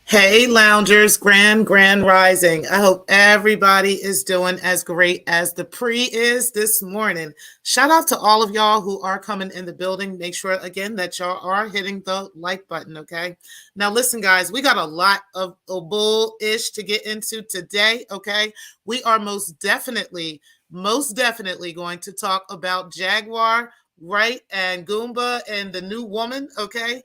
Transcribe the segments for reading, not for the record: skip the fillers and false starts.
Hey, loungers, grand rising. I hope everybody is doing as great as the pre is this morning. Shout out to all of y'all who are coming in the building. Make sure, again, that y'all are hitting the like button, okay? Now, listen, guys, we got a lot of bullish to get into today, okay? We are most definitely going to talk about Jaguar, WRIGHT, and Goomba and the new woman, okay?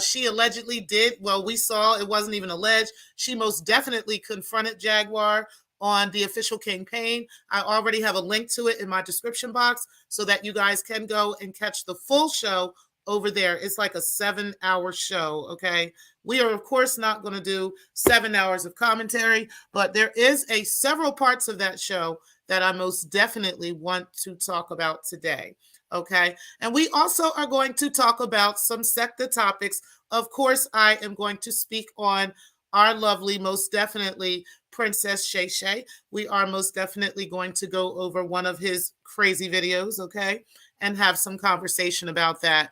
She allegedly did, well, we saw it wasn't even alleged. She most definitely confronted Jaguar on the official campaign. I already have a link to it in my description box so that you guys can go and catch the full show over there. It's like a 7-hour show, okay? We are, of course, not going to do 7 hours of commentary, but there is several parts of that show that I most definitely want to talk about today. Okay. And we also are going to talk about some Secktah topics. Of course, I am going to speak on our lovely, most definitely, Princess Shay Shay. We are most definitely going to go over one of his crazy videos, okay, and have some conversation about that.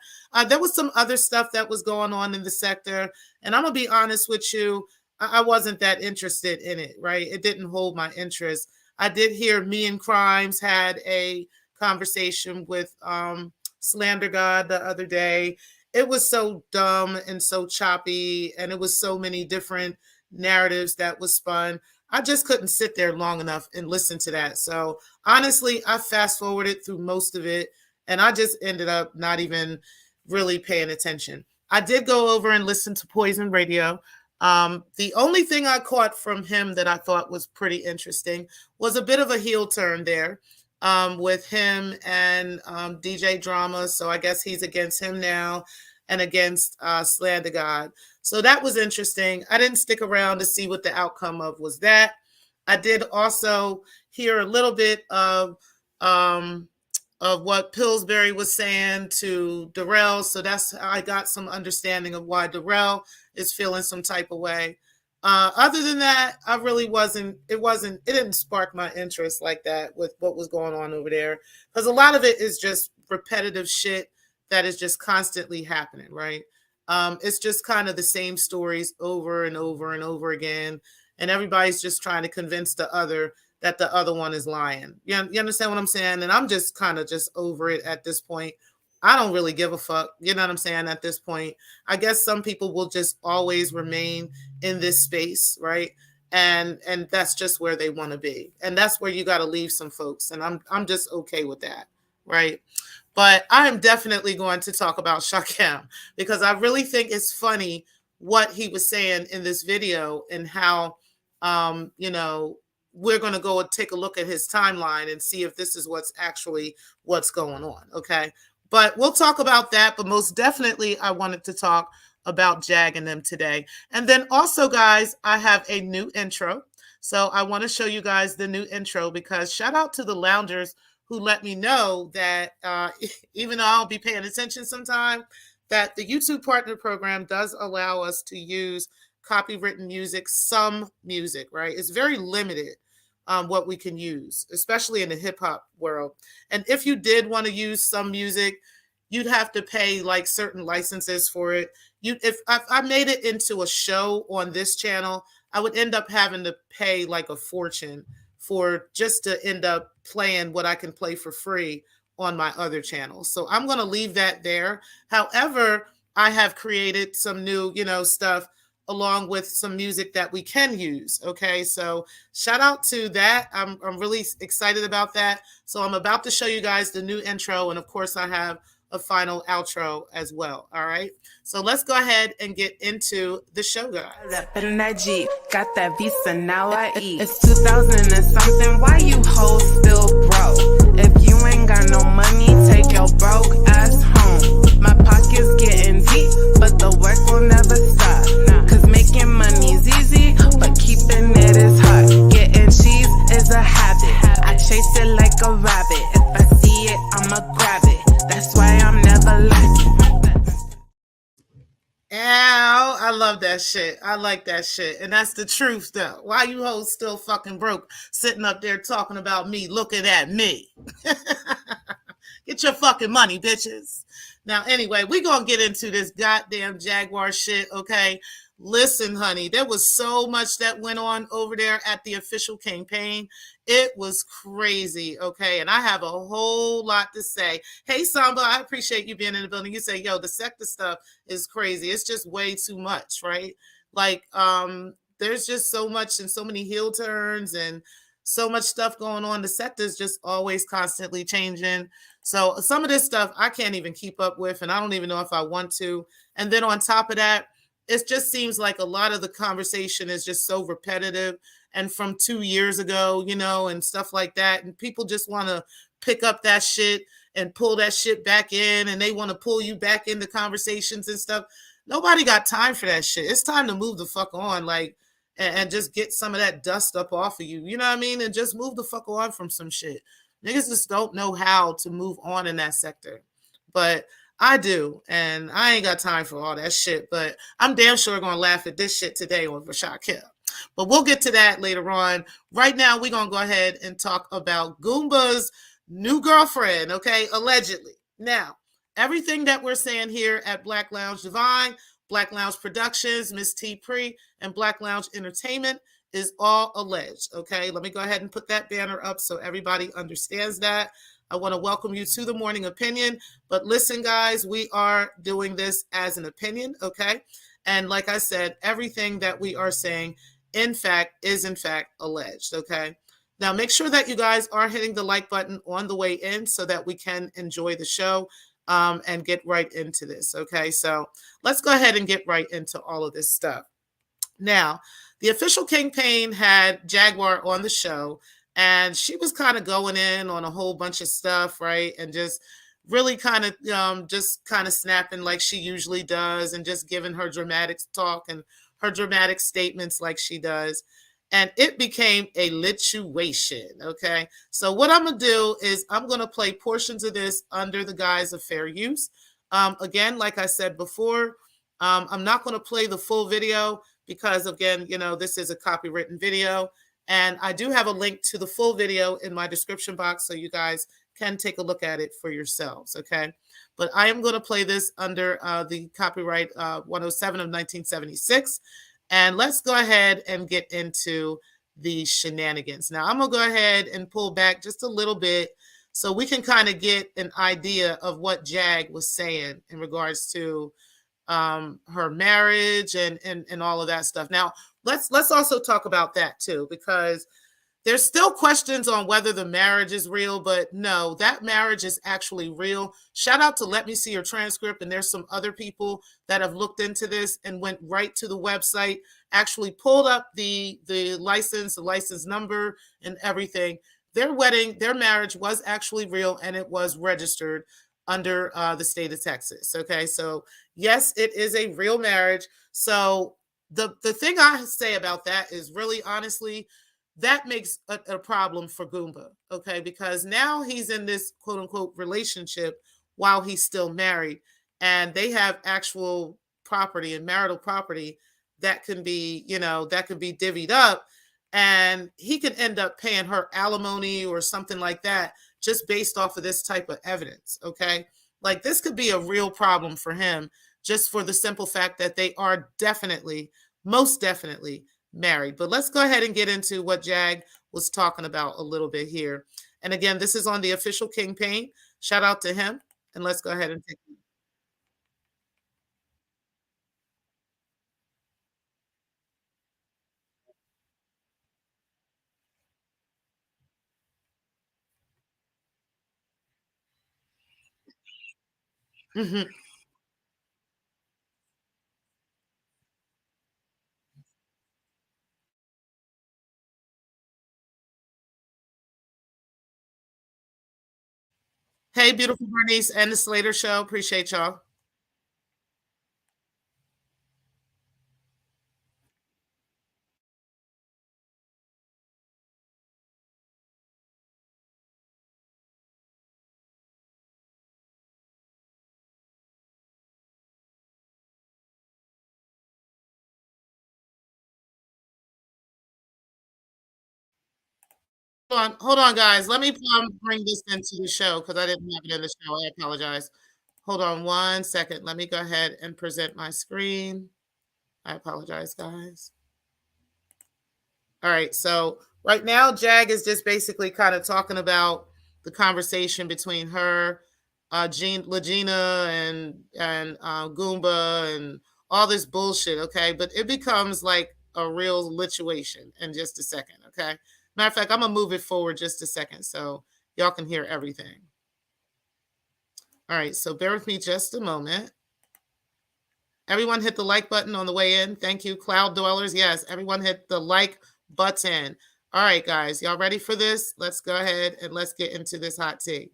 There was some other stuff that was going on in the sector, and I'm going to be honest with you, I wasn't that interested in it, right? It didn't hold my interest. I did hear Me and Crimes had a conversation with Slander God the other day. It was so dumb and so choppy, and it was so many different narratives that was spun. I just couldn't sit there long enough and listen to that. So honestly, I fast forwarded through most of it, and I just ended up not even really paying attention. I did go over and listen to Poison Radio. The only thing I caught from him that I thought was pretty interesting was a bit of a heel turn there. With him and DJ Drama. So I guess he's against him now and against Slander God. So that was interesting. I didn't stick around to see what the outcome of was that. I did also hear a little bit of what Pillsbury was saying to Darrell. So I got some understanding of why Darrell is feeling some type of way. Other than that, I really it didn't spark my interest like that with what was going on over there. Because a lot of it is just repetitive shit that is just constantly happening, right? It's just kind of the same stories over and over and over again. And everybody's just trying to convince the other that the other one is lying. You understand what I'm saying? And I'm just kind of just over it at this point. I don't really give a fuck. You know what I'm saying? At this point, I guess some people will just always remain in this space, right? And that's just where they want to be. And that's where you got to leave some folks. And I'm just okay with that, right? But I'm definitely going to talk about Shakem because I really think it's funny what he was saying in this video and how, we're going to go and take a look at his timeline and see if this is what's going on. Okay. But we'll talk about that. But most definitely, I wanted to talk about Jag and them today. And then also, guys, I have a new intro. So I want to show you guys the new intro because shout out to the loungers who let me know that even though I'll be paying attention sometime, that the YouTube Partner Program does allow us to use copywritten music, some music, right? It's very limited. What we can use, especially in the hip hop world. And if you did want to use some music, you'd have to pay like certain licenses for it. If I made it into a show on this channel, I would end up having to pay like a fortune for just to end up playing what I can play for free on my other channels. So I'm going to leave that there. However, I have created some new, stuff along with some music that we can use. Okay, so shout out to that. I'm really excited about that. So I'm about to show you guys the new intro, and of course I have a final outro as well. All right, so let's go ahead and get into the show, guys. In that Jeep, got that visa, now I eat. It's 2000 and something, why you hoes still broke? If you ain't got no money, take your broke ass home. My pocket's getting deep, but the work will never stop. Cause making money's easy, but keeping it is hard. Getting cheese is a habit, I chase it like a rabbit. If I see it, I'ma grab it. That's why I'm never lacking. Ow, I love that shit. I like that shit. And that's the truth, though. Why you hoes still fucking broke, sitting up there talking about me, looking at me? Get your fucking money, bitches. Now, anyway, we're going to get into this goddamn Jaguar shit, okay? Listen, honey, there was so much that went on over there at the official campaign. It was crazy, okay? And I have a whole lot to say. Hey, Samba, I appreciate you being in the building. You say, yo, the Secktah stuff is crazy. It's just way too much, right? Like, there's just so much and so many heel turns and so much stuff going on. The Secktah is just always constantly changing. So some of this stuff I can't even keep up with, and I don't even know if I want to. And then on top of that, it just seems like a lot of the conversation is just so repetitive and from 2 years ago, and stuff like that. And people just want to pick up that shit and pull that shit back in, and they want to pull you back into conversations and stuff. Nobody got time for that shit. It's time to move the fuck on, like, and just get some of that dust up off of you. You know what I mean? And just move the fuck on from some shit. Niggas just don't know how to move on in that sector. But I do, and I ain't got time for all that shit, but I'm damn sure gonna laugh at this shit today on Rashad Kill. But we'll get to that later on. Right now, we're gonna go ahead and talk about Goomba'S new girlfriend, okay? Allegedly. Now, everything that we're saying here at Black Lounge Divine, Black Lounge Productions, Miss T Pre, and Black Lounge Entertainment is all alleged, okay? Let me go ahead and put that banner up so everybody understands that. I want to welcome you to the Morning Opinion. But listen, guys, we are doing this as an opinion, okay? And like I said, everything that we are saying, in fact, is in fact alleged, okay? Now, make sure that you guys are hitting the like button on the way in so that we can enjoy the show and get right into this, okay? So let's go ahead and get right into all of this stuff. Now, the official campaign had Jaguar on the show, and she was kind of going in on a whole bunch of stuff, right? And just really kind of snapping like she usually does, and just giving her dramatic talk and her dramatic statements like she does. And it became a lituation, okay? So what I'm going to do is I'm going to play portions of this under the guise of fair use. Again, like I said before, I'm not going to play the full video because, again, this is a copywritten video. And I do have a link to the full video in my description box so you guys can take a look at it for yourselves, okay? But I am going to play this under the copyright 107 of 1976. And let's go ahead and get into the shenanigans. Now, I'm going to go ahead and pull back just a little bit so we can kind of get an idea of what Jag was saying in regards to her marriage and all of that stuff. Now, let's also talk about that too, because there's still questions on whether the marriage is real, but no, that marriage is actually real. Shout out to Let Me See Your Transcript, and there's some other people that have looked into this and went right to the website, actually pulled up the license number and everything. Their marriage was actually real, and it was registered under the state of Texas. Okay, so yes, it is a real marriage. So the thing I say about that is really honestly, that makes a problem for Goomba, okay? Because now he's in this quote unquote relationship while he's still married, and they have actual property and marital property that can be, divvied up, and he can end up paying her alimony or something like that just based off of this type of evidence, okay? Like, this could be a real problem for him just for the simple fact that they are definitely, most definitely married. But let's go ahead and get into what Jag was talking about a little bit here. And again, this is on the official campaign. Shout out to him. And let's go ahead and take it. Mhm. Hey, beautiful Bernice and the Slater Show. Appreciate y'all. Hold on, guys. Let me bring this into the show because I didn't have it in the show. I apologize. Hold on one second. Let me go ahead and present my screen. I apologize, guys. All right, so right now, Jag is just basically kind of talking about the conversation between her, Legina, and Goomba, and all this bullshit. Okay, but it becomes like a real lituation in just a second. Okay, matter of fact, I'm gonna move it forward just a second so y'all can hear everything. All right, so bear with me just a moment. Everyone hit the like button on the way in. Thank you, Cloud Dwellers. Yes, everyone hit the like button. All right, guys, y'all ready for this? Let's go ahead and let's get into this hot tea.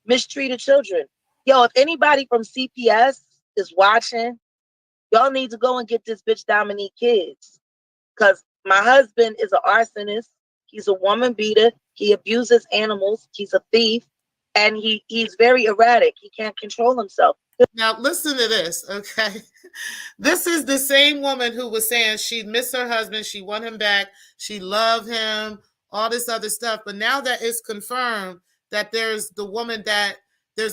Mistreated children. Yo, if anybody from CPS is watching, y'all need to go and get this bitch Dominique kids. Because my husband is an arsonist. He's a woman beater. He abuses animals. He's a thief. And he's very erratic. He can't control himself. Now, listen to this, okay? This is the same woman who was saying she missed her husband, she want him back, she loved him, all this other stuff. But now that it's confirmed that there's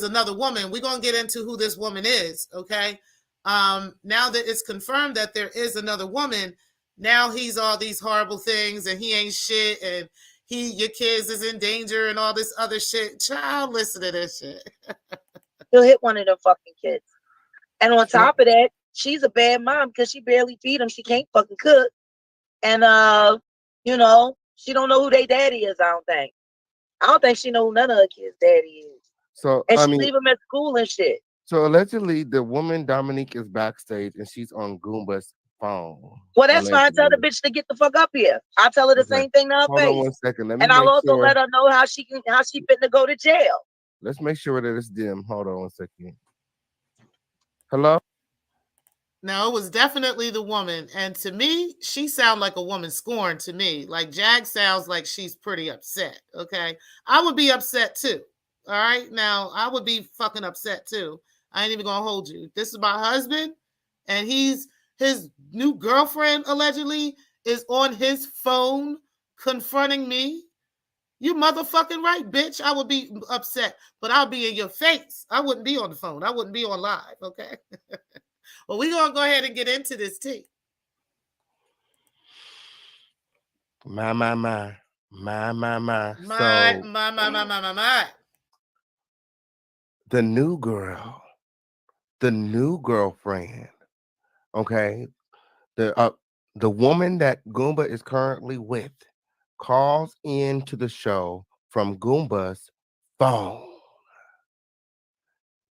another woman, we're going to get into who this woman is, okay? Now that it's confirmed that there is another woman, now he's all these horrible things and he ain't shit and your kids is in danger and all this other shit. Child, listen to this shit. He'll hit one of them fucking kids. And on top of that, she's a bad mom because she barely feed him. She can't fucking cook. And, she don't know who their daddy is, I don't think she know who none of her kids' daddy is. So, and she leave him at school and shit. So allegedly, the woman Dominique is backstage and she's on Goomba'S phone. Well, that's fine. Tell the bitch to get the fuck up here. I'll tell her the same thing to her face. Hold on 1 second. And I'll also let her know how she fitting to go to jail. Let's make sure that it's dim. Hold on 1 second. Hello? No, it was definitely the woman. And to me, she sounds like a woman scorned to me. Like Jag sounds like she's pretty upset. Okay. I would be upset too. All right. Now, I would be fucking upset too. I ain't even gonna hold you. This is my husband, and his new girlfriend allegedly is on his phone confronting me. You motherfucking right, bitch. I would be upset, but I'll be in your face. I wouldn't be on the phone. I wouldn't be on live, okay? Well, we're going to go ahead and get into this tea. My. The new girl, the new girlfriend, okay? The woman that Goomba is currently with calls into the show from Goomba'S phone.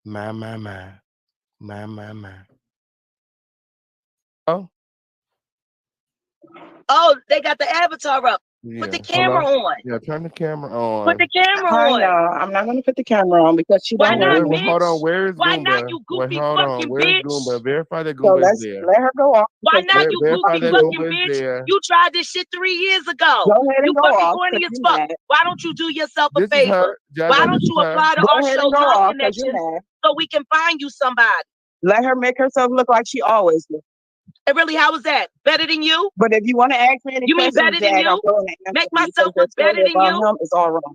My. Oh, they got the avatar up. Yeah. Put the camera on. Yeah, turn the camera on. Put the camera on. Y'all. I'm not going to put the camera on because she Why not, bitch? Hold on. Where is Goomba? Why not, you goofy fucking bitch? Goomba? Verify that Goomba is there. Let her go off. Why not, you goofy fucking bitch? There. You tried this shit 3 years ago. Go ahead and you go fucking off, corny as fuck. Why don't you do yourself a This favor? Why don't you apply to our show Love Connection so we can find you somebody? Let her make herself look like she always does. And really, how was that? Better than you? But if you want to ask me any questions, better than you? Make myself look better than you? It's all wrong.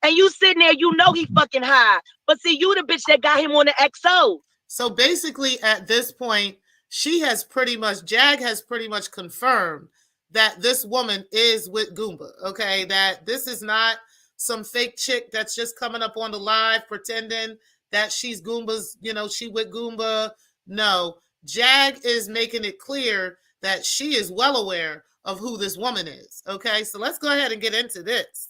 And you sitting there, you know he fucking high. But see, you the bitch that got him on the XO. So basically, at this point, Jag has pretty much confirmed that this woman is with Goomba, okay? That this is not some fake chick that's just coming up on the live pretending that she's Goomba's, she with Goomba. No. Jag is making it clear that she is well aware of who this woman is. Okay, so let's go ahead and get into this.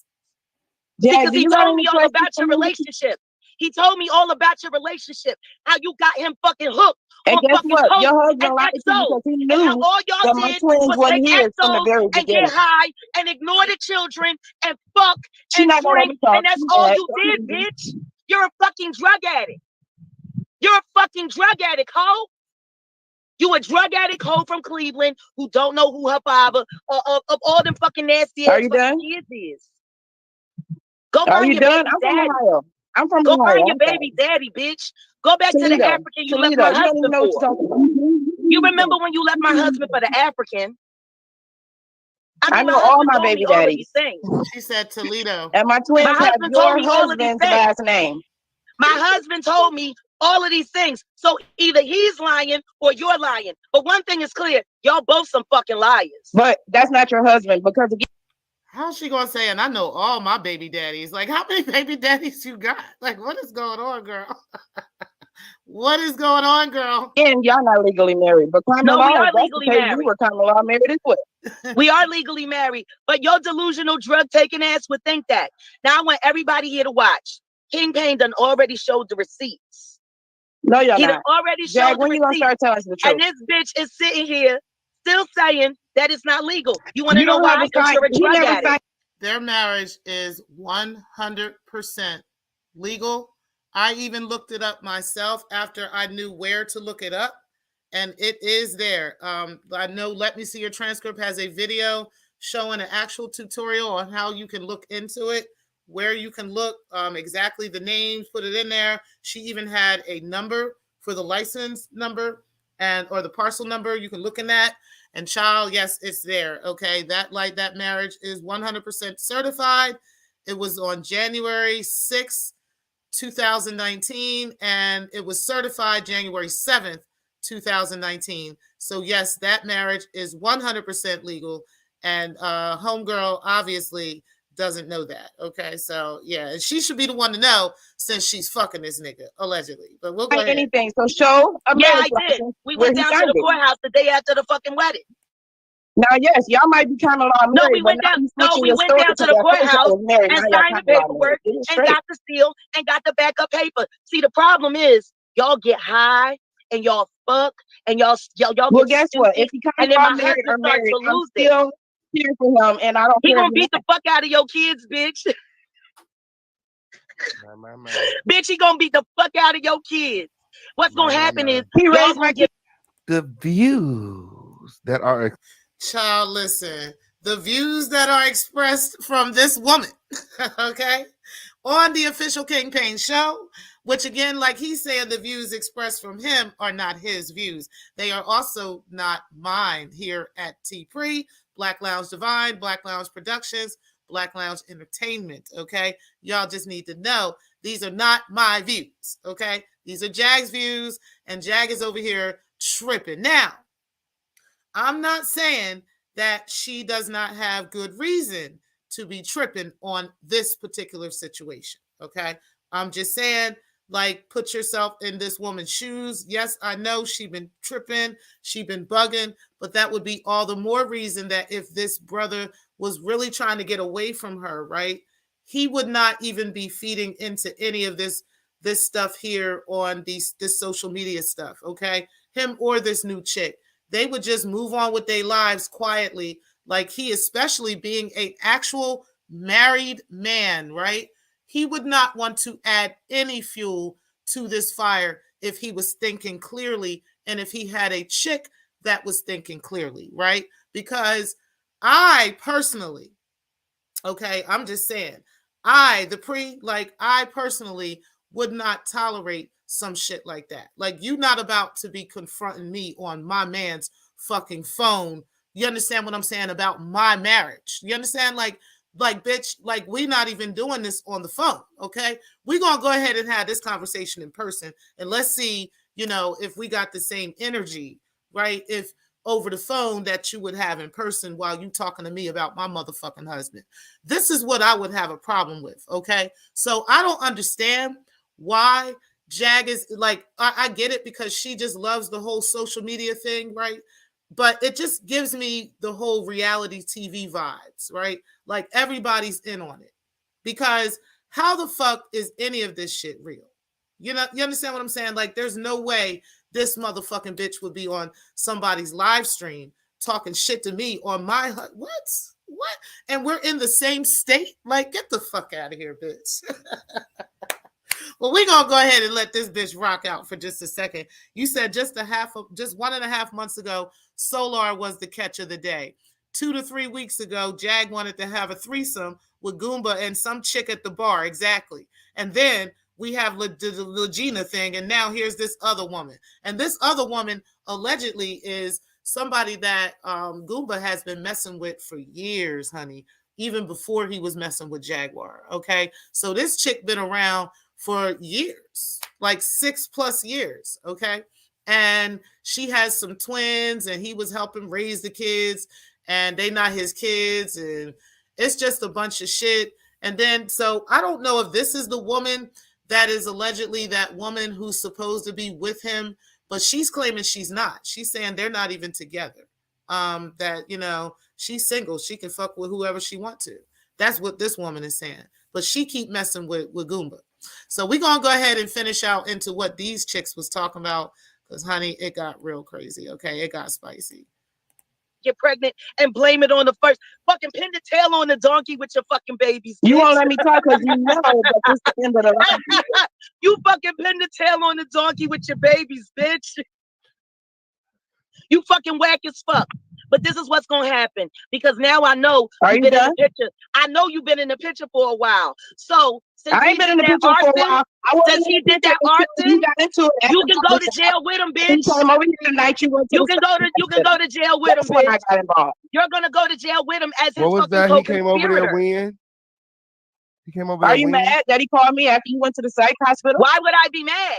Because he told me all about your relationship. He told me all about your relationship. How you got him fucking hooked. And guess what? Your husband lied to you because he knew and how all y'all that my did twins was wasn't take here from the very and beginning. get high and ignore the children and fuck She and not gonna let drink. me talk. And that's all you did, bitch. You're a fucking drug addict. You're a fucking drug addict, hoe. You a drug addict hoe from Cleveland who don't know who her father of all them fucking nasty ass fucking kids is. Go find your baby daddy. I'm from Go Ohio. find your baby daddy, bitch. Go back to the African you left my husband for. You remember when you left my husband for the African? I know all my baby daddies. She said Toledo. And my twins have your husband's last name. My husband told me All of these things. So either he's lying or you're lying. But one thing is clear, y'all both some fucking liars. But that's not your husband, because again, how's she gonna say? And I know all my baby daddies. Like, how many baby daddies you got? Like, what is going on, girl? What is going on, girl? and y'all not legally married, but common law, we are legally married. We were common law married as well. We are legally married, but your delusional drug taking ass would think that. Now I want everybody here to watch. King Kane done already showed the receipts. No, y'all he not. Already Jag, showed when the you gonna receipts. start telling us the truth? And this bitch is sitting here still saying that it's not legal. You want to know why? Because you're a drug addict. Their marriage is 100% legal. I even looked it up myself after I knew where to look it up, and it is there. I know Let Me See Your Transcript has a video showing an actual tutorial on how you can look into it, where you can look exactly the names, put it in there. She even had a number for the license number or the parcel number. You can look in that. And child, yes, it's there. Okay, that marriage is 100% certified. It was on January 6th, 2019, and it was certified January 7th, 2019. So yes, that marriage is 100% legal. And homegirl obviously doesn't know that. Okay, so yeah, and she should be the one to know since she's fucking this nigga allegedly. But we'll go ahead. Anything. So show a marriage license. We went down to the courthouse the day after the fucking wedding. Now, yes, y'all might be common law married. No, we went down to the courthouse and signed the paperwork and got the seal and got the backup paper. See, the problem is y'all get high and y'all fuck and y'all. Well, guess what? If he comes law married or married, I'm still here for him, and I don't. He gonna beat the fuck out of your kids, bitch. Bitch, he gonna beat the fuck out of your kids. What's gonna happen is he raised my kids. The views that are. Child, listen, the views that are expressed from this woman, okay, on the official King Payne show, which again, like he's saying, the views expressed from him are not his views. They are also not mine here at T-Pre, Black Lounge Divine, Black Lounge Productions, Black Lounge Entertainment, okay? Y'all just need to know these are not my views, okay? These are Jag's views, and Jag is over here tripping. Now, I'm not saying that she does not have good reason to be tripping on this particular situation, okay? I'm just saying, like, put yourself in this woman's shoes. Yes, I know she been tripping, she been bugging, but that would be all the more reason that if this brother was really trying to get away from her, right, he would not even be feeding into any of this stuff here on this social media stuff, okay? Him or this new chick. They would just move on with their lives quietly, like he, especially being an actual married man, right? He would not want to add any fuel to this fire if he was thinking clearly and if he had a chick that was thinking clearly, right? Because I personally, okay, I'm just saying, I personally would not tolerate some shit like that. Like, you not about to be confronting me on my man's fucking phone. You understand what I'm saying about my marriage? You understand? Like, bitch, like, we not even doing this on the phone, okay? We're going to go ahead and have this conversation in person, and let's see, if we got the same energy, right? If over the phone that you would have in person while you talking to me about my motherfucking husband. This is what I would have a problem with, okay? So I don't understand why Jag is like, I get it because she just loves the whole social media thing, right? But it just gives me the whole reality TV vibes, right? Like, everybody's in on it. Because how the fuck is any of this shit real? You understand what I'm saying? Like, there's no way this motherfucking bitch would be on somebody's live stream talking shit to me on my what? And we're in the same state? Like, get the fuck out of here, bitch. Well, we're going to go ahead and let this bitch rock out for just a second. You said just 1.5 months ago, Solar was the catch of the day. 2 to 3 weeks ago, Jag wanted to have a threesome with Goomba and some chick at the bar. Exactly. And then we have the Legina thing, and now here's this other woman. And this other woman allegedly is somebody that Goomba has been messing with for years, honey, even before he was messing with Jaguar, okay? So this chick been around for years, like 6+ years. Okay. And she has some twins and he was helping raise the kids and they not his kids. And it's just a bunch of shit. And then, so I don't know if this is the woman that is allegedly that woman who's supposed to be with him, but she's claiming she's not. She's saying they're not even together. That, you know, she's single. She can fuck with whoever she want to. That's what this woman is saying. But she keep messing with Goomba. So we're going to go ahead and finish out into what these chicks was talking about. Because, honey, it got real crazy, okay? It got spicy. Get pregnant and blame it on the first. Fucking pin the tail on the donkey with your fucking babies. You bitch. won't let me talk because you know that this is the end of the line. You fucking pin the tail on the donkey with your babies, bitch. You fucking whack as fuck. But this is what's gonna happen because now I know you've been in the picture. I know you've been in the picture for a while. So since I ain't been in the picture for a while. Since he did that arson, got into it. You can go to jail with him, bitch. Came over here tonight. You can go to jail with him, bitch. I got involved. You're gonna go to jail with him as his What was fucking that? He came over there co-conspirator. when? He came over there. Are you mad that he called me after you went to the psych hospital? Why would I be mad?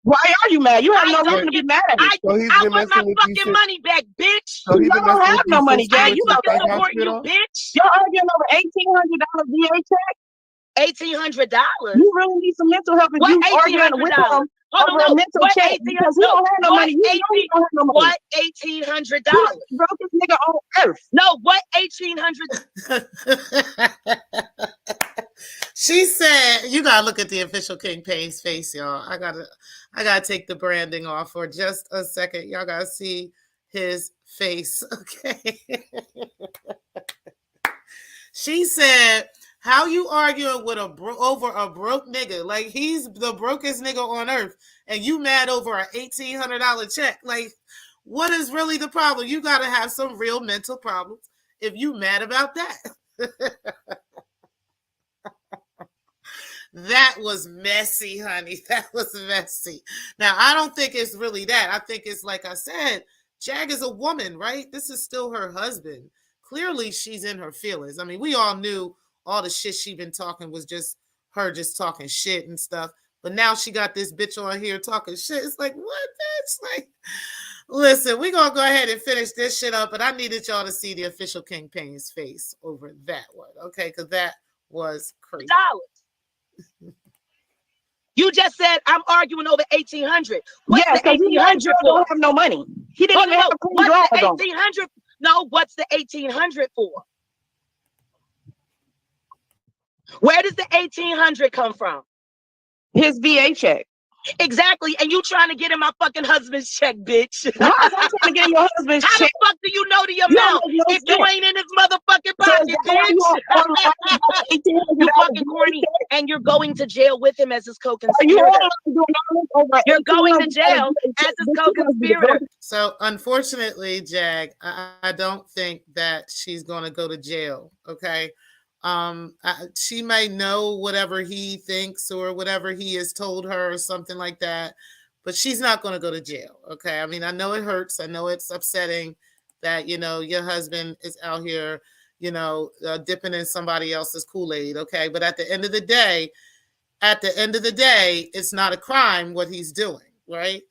Why are you mad? You have no reason to be mad at me. So I want my fucking money back, bitch. So you don't have no money, Jack. You fucking support you, bitch. You're arguing over $1,800 VA check. $1,800. You really need some mental help if you arguing with him over a mental check because you don't have no money. You don't have no money. What $1,800? Brokest nigga on earth. No, what $1,800? She said, you gotta look at the official King Payne's face, y'all. I gotta take the branding off for just a second. Y'all gotta see his face, okay? She said, how you arguing with over a broke nigga? Like, he's the brokest nigga on earth, and you mad over an $1,800 check? Like, what is really the problem? You gotta have some real mental problems if you mad about that. That was messy, honey. That was messy. Now, I don't think it's really that. I think it's like I said, Jag is a woman, right? This is still her husband. Clearly, she's in her feelings. I mean, we all knew all the shit she been talking was just her just talking shit and stuff. But now she got this bitch on here talking shit. It's like, what, bitch? Like, listen, we're going to go ahead and finish this shit up. But I needed y'all to see the official King Payne's face over that one, okay? Because that was crazy. You just said I'm arguing over $1,800. Yes, because $1,800 don't have no money. He didn't even have a clean draw. $1,800? No, what's the $1,800 for? Where does the $1,800 come from? His VA check. Exactly, and you trying to get in my fucking husband's check, bitch. How am I trying to get in your husband's check? How the fuck do you know the amount if you ain't in his motherfucking pocket, bitch? You fucking corny, and you're going to jail with him as his co-conspirator. You're going to jail as his co-conspirator. So, unfortunately, Jag, I don't think that she's going to go to jail, okay? She may know whatever he thinks or whatever he has told her or something like that, but she's not going to go to jail. Okay. I mean, I know it hurts. I know it's upsetting that, you know, your husband is out here, you know, dipping in somebody else's Kool-Aid. Okay. But at the end of the day, it's not a crime what he's doing. Right.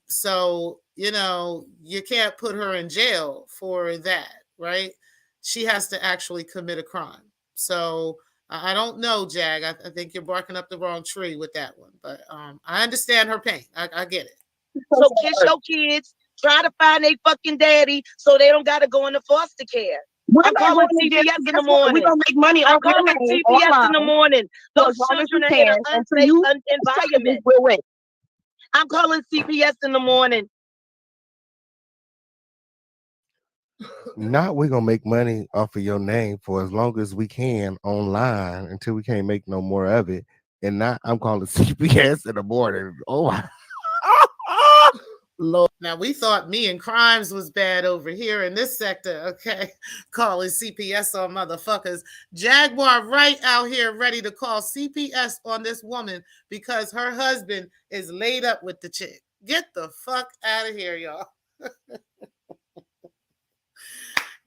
So, you know, you can't put her in jail for that. Right. She has to actually commit a crime. So I don't know, Jag. I think you're barking up the wrong tree with that one. But I understand her pain. I get it. So kiss your kids. Try to find their fucking daddy so they don't got to go into foster care. I'm calling CPS in the morning. We're going to make money. I'm calling CPS in the morning. Those children are in an unsafe environment. I'm calling CPS in the morning. Not we're gonna make money off of your name for as long as we can online until we can't make no more of it. And not I'm calling CPS in the morning. Oh my Lord. Now we thought me and crimes was bad over here in this sector, okay? Calling CPS on motherfuckers. Jaguar right out here ready to call CPS on this woman because her husband is laid up with the chick. Get the fuck out of here, y'all.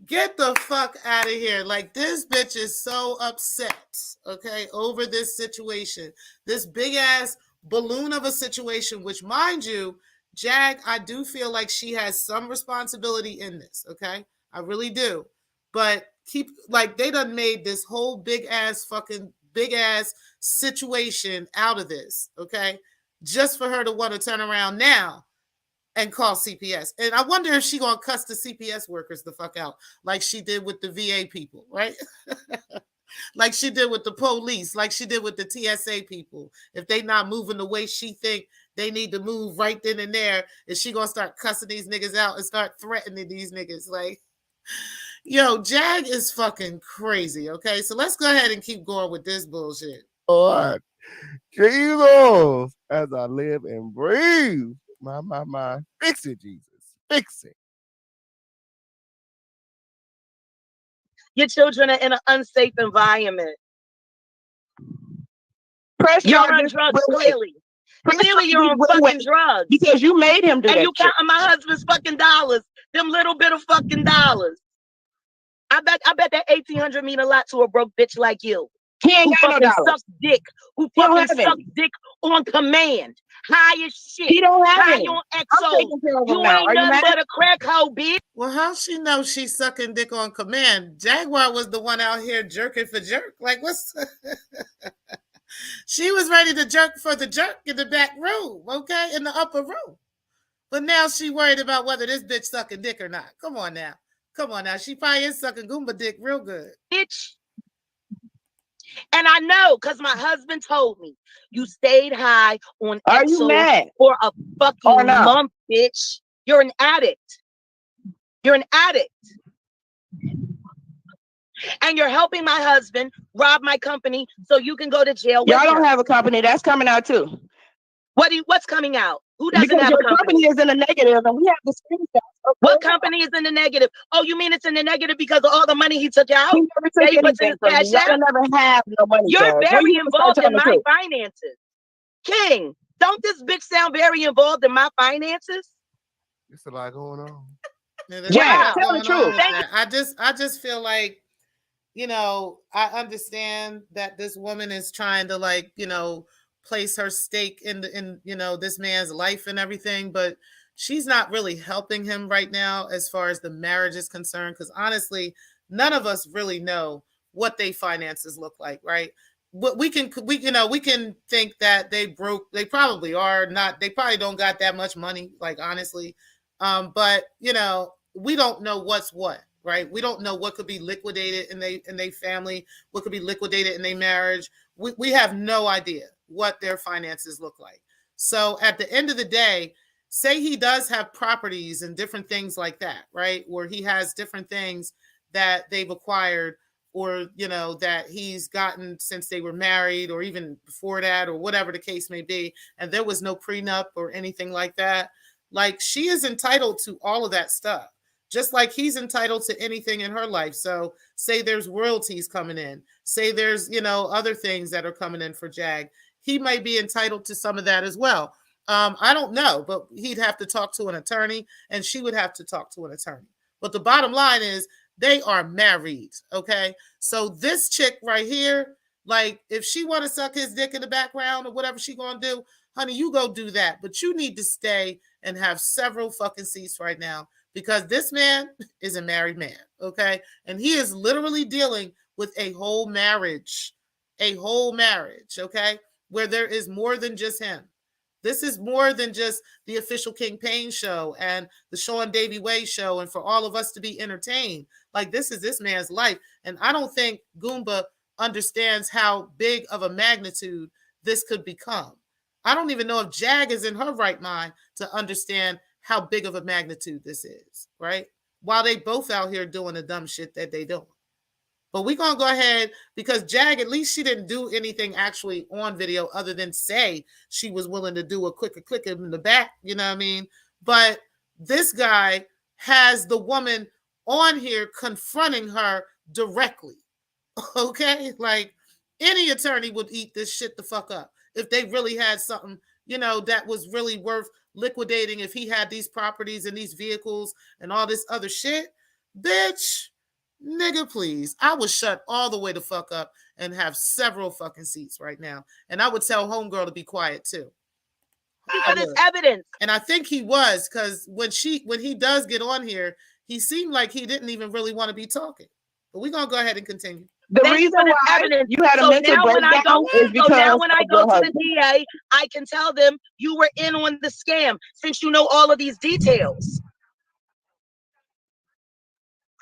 Get the fuck out of here. Like, this bitch is so upset, okay, over this situation. This big ass balloon of a situation, which, mind you, Jag, I do feel like she has some responsibility in this, okay? I really do. But they done made this whole big ass situation out of this, okay? Just for her to want to turn around now and call CPS. And I wonder if she gonna cuss the CPS workers the fuck out like she did with the VA people, right? Like she did with the police, like she did with the TSA people. If they not moving the way she think they need to move right then and there, is she gonna start cussing these niggas out and start threatening these niggas? Like, yo, Jag is fucking crazy, okay? So let's go ahead and keep going with this bullshit. Lord, Jesus, as I live and breathe. My. Fix it, Jesus. Fix it. Your children are in an unsafe environment. You're on drugs, clearly. Clearly, you're on fucking drugs. Because you made him do that. And you counting my husband's fucking dollars. Them little bit of fucking dollars. I bet that 1,800 mean a lot to a broke bitch like you. He ain't got no dollars. Sucks dick. Who fucking sucks dick on command. High as shit. He don't have high any. on XO. You ain't nothing but a crack hoe, bitch. Well, how she know she's sucking dick on command? Jaguar was the one out here jerking for jerk. Like, what's... She was ready to jerk for the jerk in the back room, okay? In the upper room. But now she worried about whether this bitch sucking dick or not. Come on now. She probably is sucking Goomba dick real good. Bitch. And I know, because my husband told me, you stayed high on XO for a fucking month, bitch. You're an addict. And you're helping my husband rob my company so you can go to jail. Y'all don't have a company. That's coming out too. What's coming out? Who doesn't have a company? Company is in the negative, and we have the screenshots. Okay? What company is in the negative? Oh, you mean it's in the negative because of all the money he took out? He never took anything from me. Y'all never have no money. You're very involved in my finances. King, don't this bitch sound very involved in my finances? There's a lot going on. Yeah, tell the truth. I just feel like, you know, I understand that this woman is trying to, like, you know, place her stake in you know, this man's life and everything, but she's not really helping him right now as far as the marriage is concerned, because honestly, none of us really know what their finances look like, right? But we can think that they probably are not, they probably don't got that much money, like, honestly. But you know, we don't know what's what, right? We don't know what could be liquidated in their family, what could be liquidated in their marriage. We have no idea what their finances look like. So at the end of the day, say he does have properties and different things like that, right? Where he has different things that they've acquired, or, you know, that he's gotten since they were married, or even before that, or whatever the case may be, and there was no prenup or anything like that. Like, she is entitled to all of that stuff, just like he's entitled to anything in her life. So say there's royalties coming in, say there's, you know, other things that are coming in for Jag, he might be entitled to some of that as well. I don't know, but he'd have to talk to an attorney, and she would have to talk to an attorney. But the bottom line is they are married, okay? So this chick right here, like, if she want to suck his dick in the background or whatever she gonna do, honey, you go do that. But you need to stay and have several fucking seats right now, because this man is a married man, okay? And he is literally dealing with a whole marriage, okay? Where there is more than just him. This is more than just the official King Payne show and the Sean Davy Way show, and for all of us to be entertained. Like, this is this man's life. And I don't think Goomba understands how big of a magnitude this could become. I don't even know if Jag is in her right mind to understand how big of a magnitude this is, right? While they both out here doing the dumb shit that they doing. But we're going to go ahead, because Jag, at least she didn't do anything actually on video other than say she was willing to do a quick click in the back, you know what I mean? But this guy has the woman on here confronting her directly, okay? Like, any attorney would eat this shit the fuck up if they really had something, you know, that was really worth liquidating. If he had these properties and these vehicles and all this other shit, bitch, Nigga, please. I would shut all the way the fuck up and have several fucking seats right now. And I would tell homegirl to be quiet too. For this evidence. And I think he was, because when he does get on here, he seemed like he didn't even really want to be talking. But we're gonna go ahead and continue. The reason why evidence. you had a mental breakdown is because now when I go to the DA, I can tell them you were in on the scam since you know all of these details.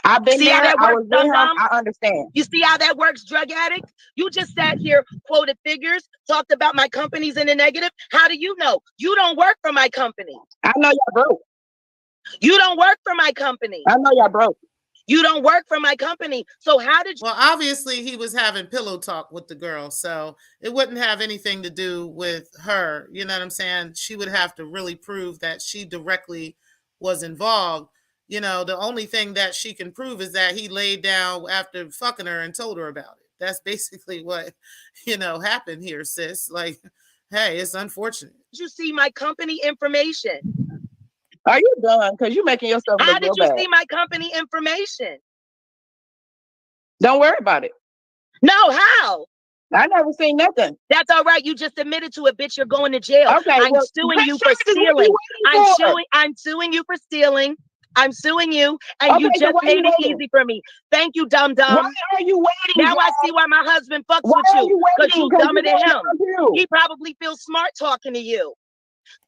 I've been there. I was with him. I understand. You see how that works, drug addict? You just sat here, quoted figures, talked about my companies in the negative. How do you know? You don't work for my company. I know y'all broke. You don't work for my company. I know y'all broke. You don't work for my company. So how did you? Well, obviously he was having pillow talk with the girl, so it wouldn't have anything to do with her. You know what I'm saying? She would have to really prove that she directly was involved. You know, the only thing that she can prove is that he laid down after fucking her and told her about it. That's basically what, happened here, sis. Like, hey, it's unfortunate. Did you see my company information? Are you done? Because you're making yourself look real bad. How did you see my company information? Don't worry about it. No, how? I never seen nothing. That's all right. You just admitted to it, bitch. You're going to jail. Okay, I'm suing you for stealing. I'm suing you for stealing. I'm suing you, and you just made it easy for me. Thank you, dumb. Why are you waiting? Now I see why my husband fucks with you, because you dumber than him. He probably feels smart talking to you,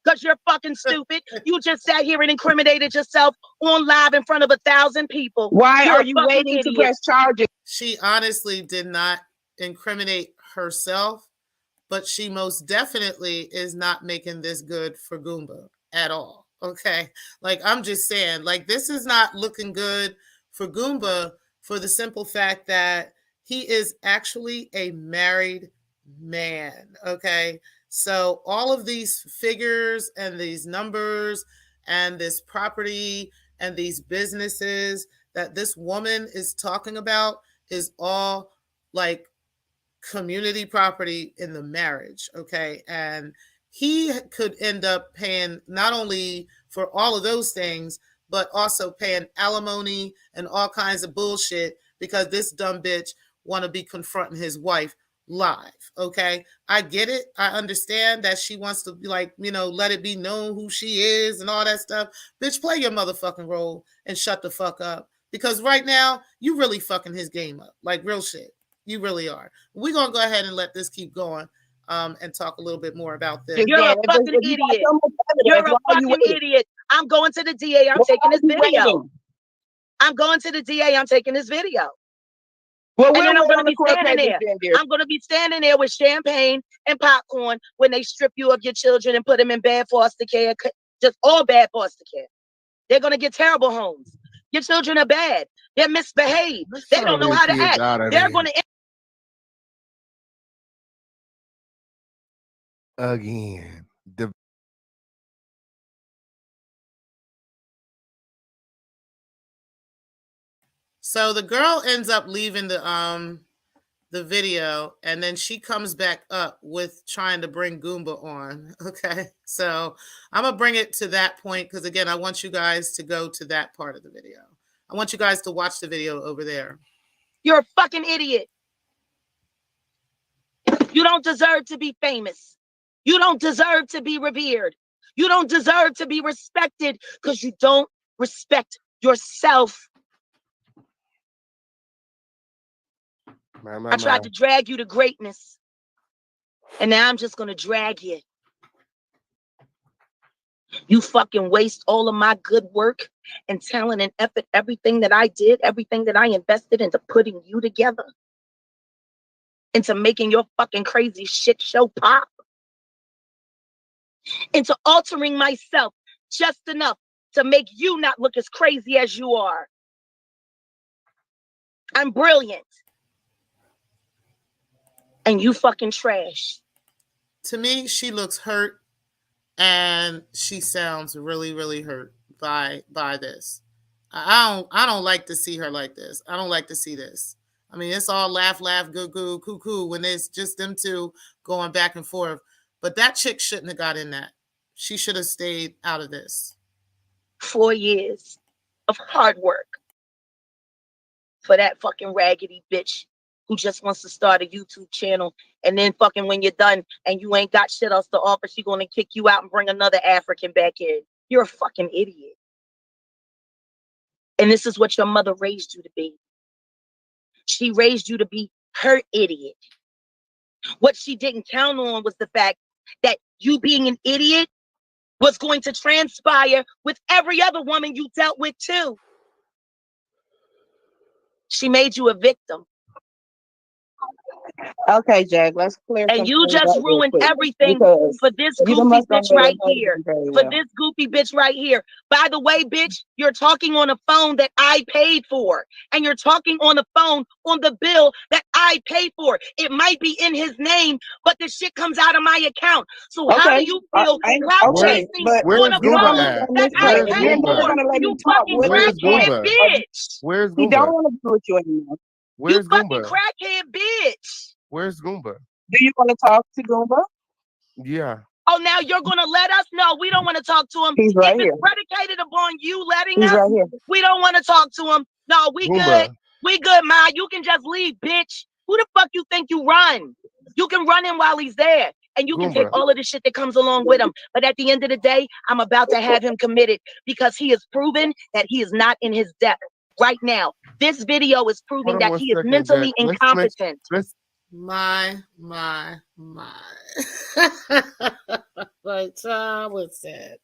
because you're fucking stupid. You just sat here and incriminated yourself on live in front of 1,000 people. Why are you waiting to press charges? She honestly did not incriminate herself, but she most definitely is not making this good for Goomba at all. Okay, like I'm just saying, like this is not looking good for Goomba for the simple fact that he is actually a married man. Okay, so all of these figures and these numbers and this property and these businesses that this woman is talking about is all like community property in the marriage. Okay, and he could end up paying not only for all of those things, but also paying alimony and all kinds of bullshit because this dumb bitch want to be confronting his wife live. Okay, I get it. I understand that she wants to be like, let it be known who she is and all that stuff. Bitch, play your motherfucking role and shut the fuck up. Because right now, you really fucking his game up. Like real shit. You really are. We're going to go ahead and let this keep going. And talk a little bit more about this. You're a fucking idiot. You're a fucking idiot. I'm going to the DA. I'm taking this video. I'm going to the DA. I'm taking this video. Well, and then I'm going to be standing there. I'm going to be standing there with champagne and popcorn when they strip you of your children and put them in bad foster care. Just all bad foster care. They're going to get terrible homes. Your children are bad. They're misbehaved. They don't know how to act. They're going to. Again, so the girl ends up leaving the video, and then she comes back up with trying to bring Goomba on. Okay, so I'm gonna bring it to that point because again, I want you guys to go to that part of the video. I want you guys to watch the video over there. You're a fucking idiot. You don't deserve to be famous. You don't deserve to be revered. You don't deserve to be respected because you don't respect yourself. I tried to drag you to greatness. And now I'm just going to drag you. You fucking waste all of my good work and talent and effort, everything that I did, everything that I invested into putting you together, into making your fucking crazy shit show pop. Into altering myself just enough to make you not look as crazy as you are. I'm brilliant. And you fucking trash. To me, she looks hurt and she sounds really, really hurt by this. I don't like to see her like this. I don't like to see this. I mean, it's all laugh, goo, goo, cuckoo when it's just them two going back and forth. But that chick shouldn't have got in that. She should have stayed out of this. 4 years of hard work. for that fucking raggedy bitch who just wants to start a YouTube channel, and then fucking when you're done and you ain't got shit else to offer, she gonna kick you out and bring another African back in. You're a fucking idiot. And this is what your mother raised you to be. She raised you to be her idiot. What she didn't count on was the fact that you being an idiot was going to transpire with every other woman you dealt with too. She made you a victim. Okay, Jack, let's clear. And you just ruined everything for this goofy bitch right here. For this goofy bitch right here. By the way, bitch, you're talking on a phone that I paid for. And you're talking on the phone on the bill that I paid for. It might be in his name, but the shit comes out of my account. So how do you feel clout chasing on a phone that I paid for? You fucking crackhead bitch. Where's Goomba? He don't want to be with you anymore. Where's you fucking crackhead bitch. Where's Goomba? Do you want to talk to Goomba? Yeah. Oh, now you're gonna let us? No, we don't want to talk to him. He's right if here. It's predicated upon you letting He's us. Right here. We don't want to talk to him. No, we Goomba. good. We good, Ma. You can just leave, bitch. Who the fuck you think you run? You can run him while he's there. And you can Goomba. take all of the shit that comes along with him. But at the end of the day, I'm about to have him committed because he has proven that he is not in his depth right now. This video is proving that he is mentally incompetent. My. Like Tom would said.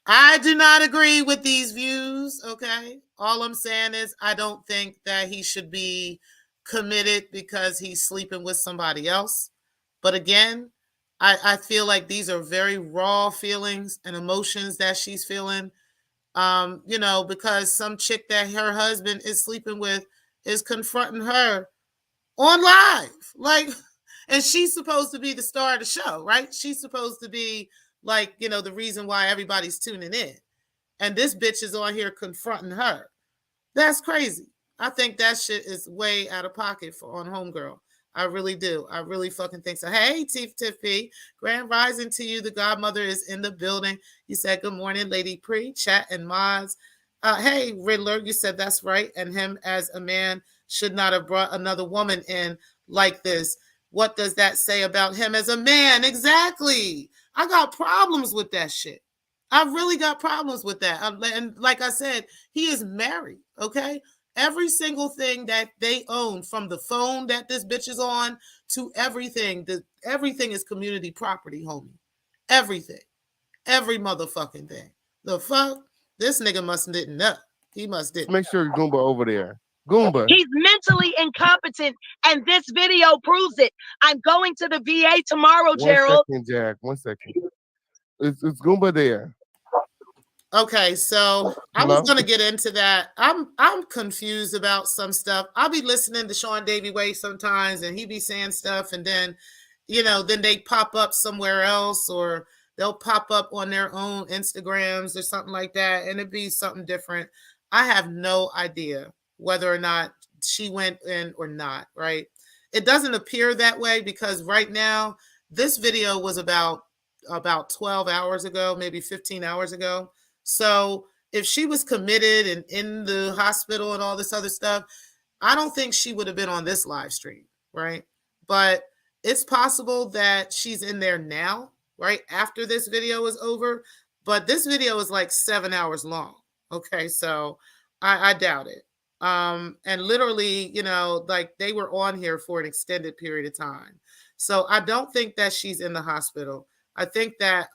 I do not agree with these views, okay? All I'm saying is I don't think that he should be committed because he's sleeping with somebody else. But again, I feel like these are very raw feelings and emotions that she's feeling. Because some chick that her husband is sleeping with is confronting her on live. Like, and she's supposed to be the star of the show, right? She's supposed to be like, the reason why everybody's tuning in. And this bitch is on here confronting her. That's crazy. I think that shit is way out of pocket on Homegirl. I really do. I really fucking think so. Hey, Tiff P. Grand rising to you. The godmother is in the building. You said, good morning, Lady Pre, chat and mods. Hey, Riddler, you said that's right. And him as a man should not have brought another woman in like this. What does that say about him as a man? Exactly. I got problems with that shit. I really got problems with that. And like I said, he is married, okay? Every single thing that they own, from the phone that this bitch is on to everything, everything is community property, homie. Everything. Every motherfucking thing. The fuck? This nigga must didn't know. He must didn't. Make sure Goomba over there. Goomba. He's mentally incompetent, and this video proves it. I'm going to the VA tomorrow, Gerald. 1 second, Jack. 1 second. It's Goomba there. Okay, so I was gonna get into that. I'm confused about some stuff. I'll be listening to Sean Davy Way sometimes, and he be saying stuff, and then, then they pop up somewhere else, or they'll pop up on their own Instagrams or something like that, and it'd be something different. I have no idea whether or not she went in or not, right? It doesn't appear that way because right now, this video was about 12 hours ago, maybe 15 hours ago. So if she was committed and in the hospital and all this other stuff, I don't think she would have been on this live stream, right? But it's possible that she's in there now, right? After this video is over. But this video is like 7 hours long. Okay, so I doubt it. And literally, like they were on here for an extended period of time. So I don't think that she's in the hospital. I think that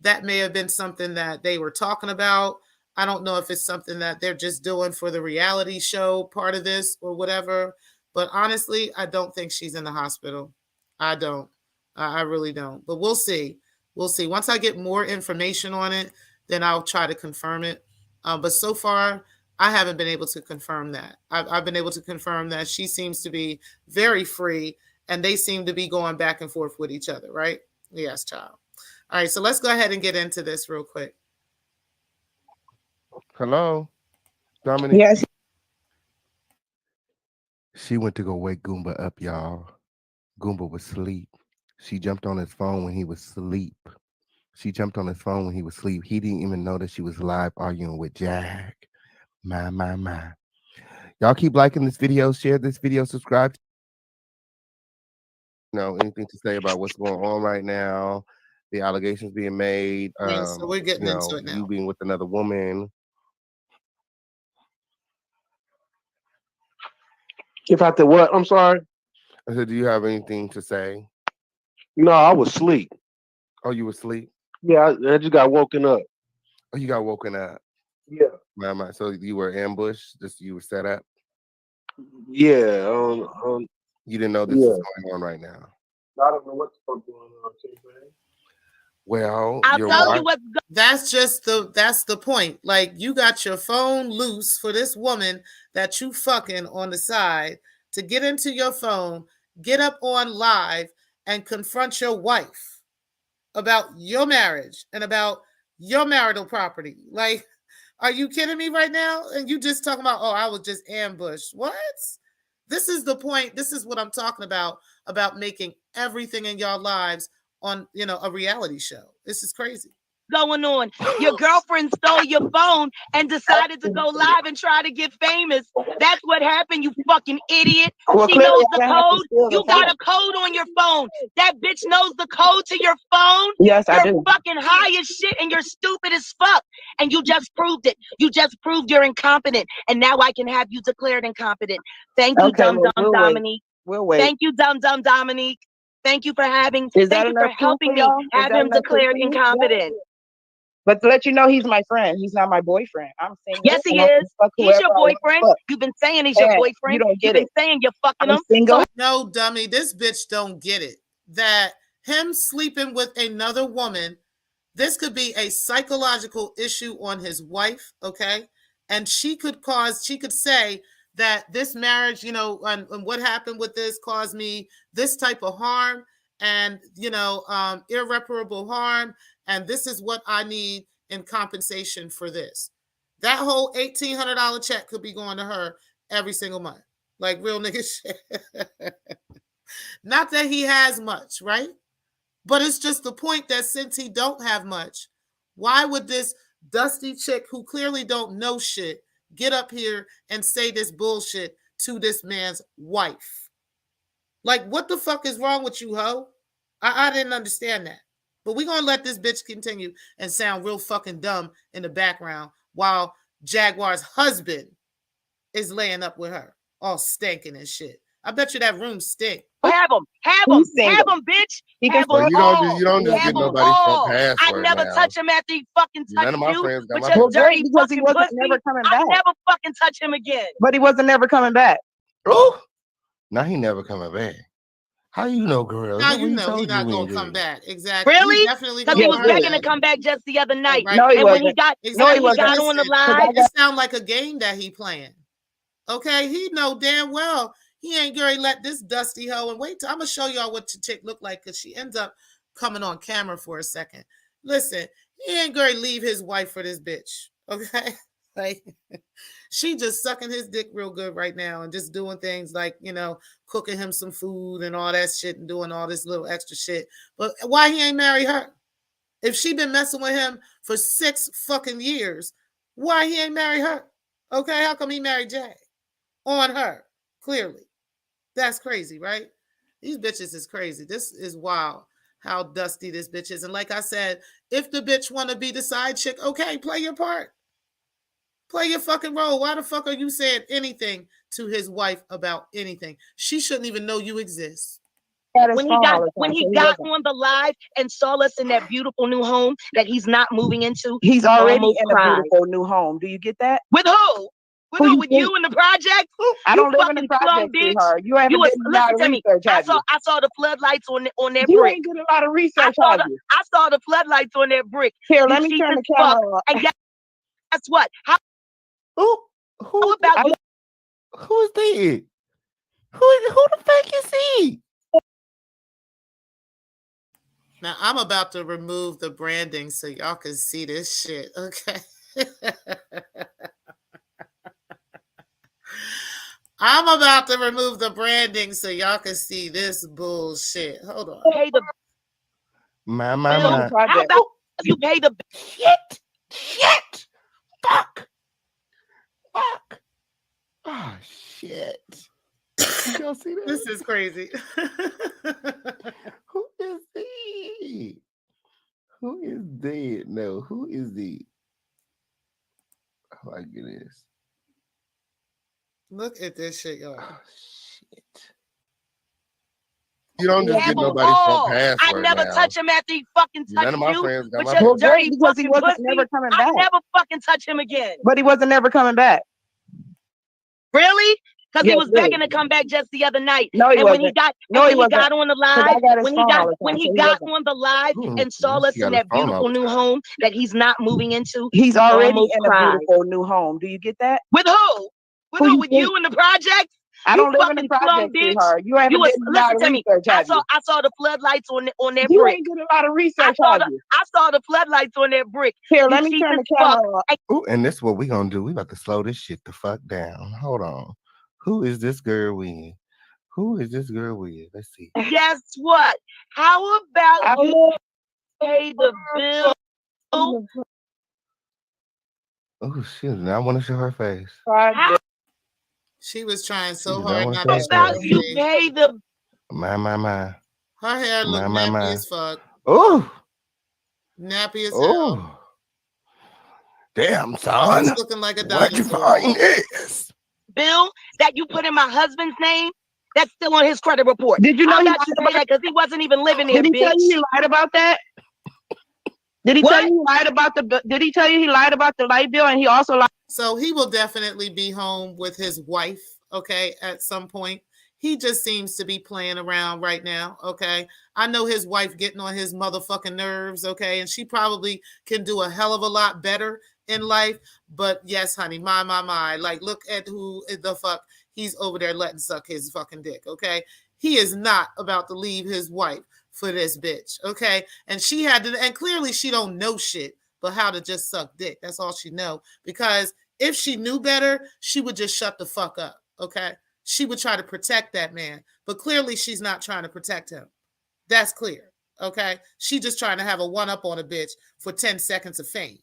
that may have been something that they were talking about. I don't know if it's something that they're just doing for the reality show part of this or whatever. But honestly, I don't think she's in the hospital. I don't. I really don't. But we'll see. We'll see. Once I get more information on it, then I'll try to confirm it. But so far, I haven't been able to confirm that. I've been able to confirm that she seems to be very free, and they seem to be going back and forth with each other, right? Yes, child. All right, so let's go ahead and get into this real quick. Hello, Dominic. Yes. She went to go wake Goomba up, y'all. Goomba was asleep. She jumped on his phone when he was asleep. He didn't even know that she was live arguing with Jack. My. Y'all keep liking this video, share this video, subscribe. Anything to say about what's going on right now, the allegations being made, Yeah, so we're getting into it now. You being with another woman. If I did what? I'm sorry. I said, do you have anything to say? No, I was asleep. Oh, you were asleep? Yeah, I just got woken up. Oh, you got woken up. Yeah. So you were ambushed? You were set up? Yeah. You didn't know this was going on right now. I don't know what the fuck going on. Well, I'll tell you what's that's the point. Like, you got your phone loose for this woman that you fucking on the side to get into your phone, get up on live and confront your wife about your marriage and about your marital property. Like, are you kidding me right now? And you just talking about, oh, I was just ambushed. What? This is the point. This is what I'm talking about making everything in your lives on, a reality show. This is crazy. Going on. Your girlfriend stole your phone and decided to go live and try to get famous. That's what happened, you fucking idiot. Well, she knows the code. You got a code on your phone. That bitch knows the code to your phone. Yes, I do. You're fucking high as shit and you're stupid as fuck. And you just proved it. You just proved you're incompetent. And now I can have you declared incompetent. Thank you, dumb Dominique. We'll wait. Thank you, dumb Dominique. Thank you for helping me have him declared incompetent. But to let you know, he's my friend. He's not my boyfriend. I'm single. Yes, he is. He's your boyfriend. You've been saying he's your boyfriend. You don't get You've been saying you're fucking him. Single. No, dummy. This bitch don't get it. That him sleeping with another woman, this could be a psychological issue on his wife, okay? And she could say that this marriage, and what happened with this caused me this type of harm and, irreparable harm. And this is what I need in compensation for this. That whole $1,800 check could be going to her every single month. Like, real nigga shit. Not that he has much, right? But it's just the point that since he don't have much, why would this dusty chick who clearly don't know shit get up here and say this bullshit to this man's wife? Like, what the fuck is wrong with you, ho? I didn't understand that. But we're going to let this bitch continue and sound real fucking dumb in the background while Jaguar's husband is laying up with her, all stinking and shit. I bet you that room stink. Have him, bitch. You don't just get nobody's front password. I never touch him after he fucking touched None of my you. friends got With my your dirty because he fucking wasn't pussy. never coming back. I never fucking touch him again. But he wasn't never coming back. Oh, now he never coming back. How you know, girl? Now you know he's not going to come back. Exactly. Really? Because he was begging to come back just the other night. Right. No, he and wasn't. When he got on the line. line. It sounds like a game that he playing. Okay? He know damn well he ain't going to let this dusty hoe and wait till I'm going to show y'all what your chick look like because she ends up coming on camera for a second. Listen, he ain't going to leave his wife for this bitch. Okay? Like, she just sucking his dick real good right now and just doing things like, cooking him some food and all that shit and doing all this little extra shit. But why he ain't marry her? If she been messing with him for 6 fucking years, why he ain't marry her? Okay, how come he married Jag? On her, clearly. That's crazy, right? These bitches is crazy. This is wild how dusty this bitch is. And like I said, if the bitch want to be the side chick, okay, play your part. Play your fucking role. Why the fuck are you saying anything to his wife about anything? She shouldn't even know you exist. When he got on the live and saw us in that beautiful new home that he's not moving into, he's already in a beautiful new home. Do you get that? With who? With you in the project? I don't live in the project, sweetheart. You haven't done a lot of research. I saw the floodlights on that brick. You ain't did a lot of research, I saw the floodlights on that brick. Here, let me turn the camera on. And guess what? Who is that? Who the fuck is he? Now I'm about to remove the branding so y'all can see this shit. Okay. I'm about to remove the branding so y'all can see this bullshit. Hold on. Pay the My. How about you pay the shit? Fuck. Oh shit. Did y'all see that? This is crazy. Who is he? Who is dead? No, who is the? Oh my goodness. Look at this shit, y'all. Oh shit. You don't just get nobody's phone password. I never touch him after he fucking touched None of my you. friends got With my your phone. dirty because he fucking wasn't pussy. never coming I back. never fucking touch him again. But he wasn't never coming back. Really? Because Yes, he was really. begging to come back just the other night. No, he and wasn't. when he got No, and he when he wasn't. got on the 'Cause I live, got his when he phone all got the when time, he so he got wasn't. on the live Ooh, and saw unless us he got in his that phone all beautiful the new time. home that he's not moving into, He's already almost in a cried. beautiful new home. Do you get that? With who? With Who who? you With think? you in the projects? I You don't live in the fucking plum project, bitch. sweetheart. You haven't You was did a lot listen of to me. research, have you? I saw the floodlights on that You brick. ain't did a lot of I research, saw have the you? I saw the floodlights on that brick. Here, You let me cheap turn as the fuck. camera on. Ooh, and this is what we gonna do. We about to slow this shit the fuck down. Hold on. Who is this girl with? Who is this girl with? Let's see. Guess what? How about you pay the bill? Oh shit! Now I want to show her face. How She was trying She so did not hard want not to to show her about face. you see. pay the My. Her hair looked nappy as fuck. Oh, Nappy as hell. oh. Damn, son. She's looking like a Where'd you dinosaur. find this? bill that you put in my husband's name? That's still on his credit report. Did you know How he about you say that? Because he wasn't even living there, Did he tell bitch. you he lied about that? Did he What? tell you he lied about the? Did he tell you he lied about the light bill and he also lied? So he will definitely be home with his wife, okay, at some point. He just seems to be playing around right now, okay? I know his wife getting on his motherfucking nerves, okay? And she probably can do a hell of a lot better in life. But yes, honey, my. Like, look at who the fuck he's over there letting suck his fucking dick, okay? He is not about to leave his wife for this bitch, okay? And she had to, and clearly she don't know shit but how to just suck dick. That's all she know. Because if she knew better, she would just shut the fuck up, okay? She would try to protect that man, but clearly she's not trying to protect him. That's clear, okay? She just trying to have a one-up on a bitch for 10 seconds of fame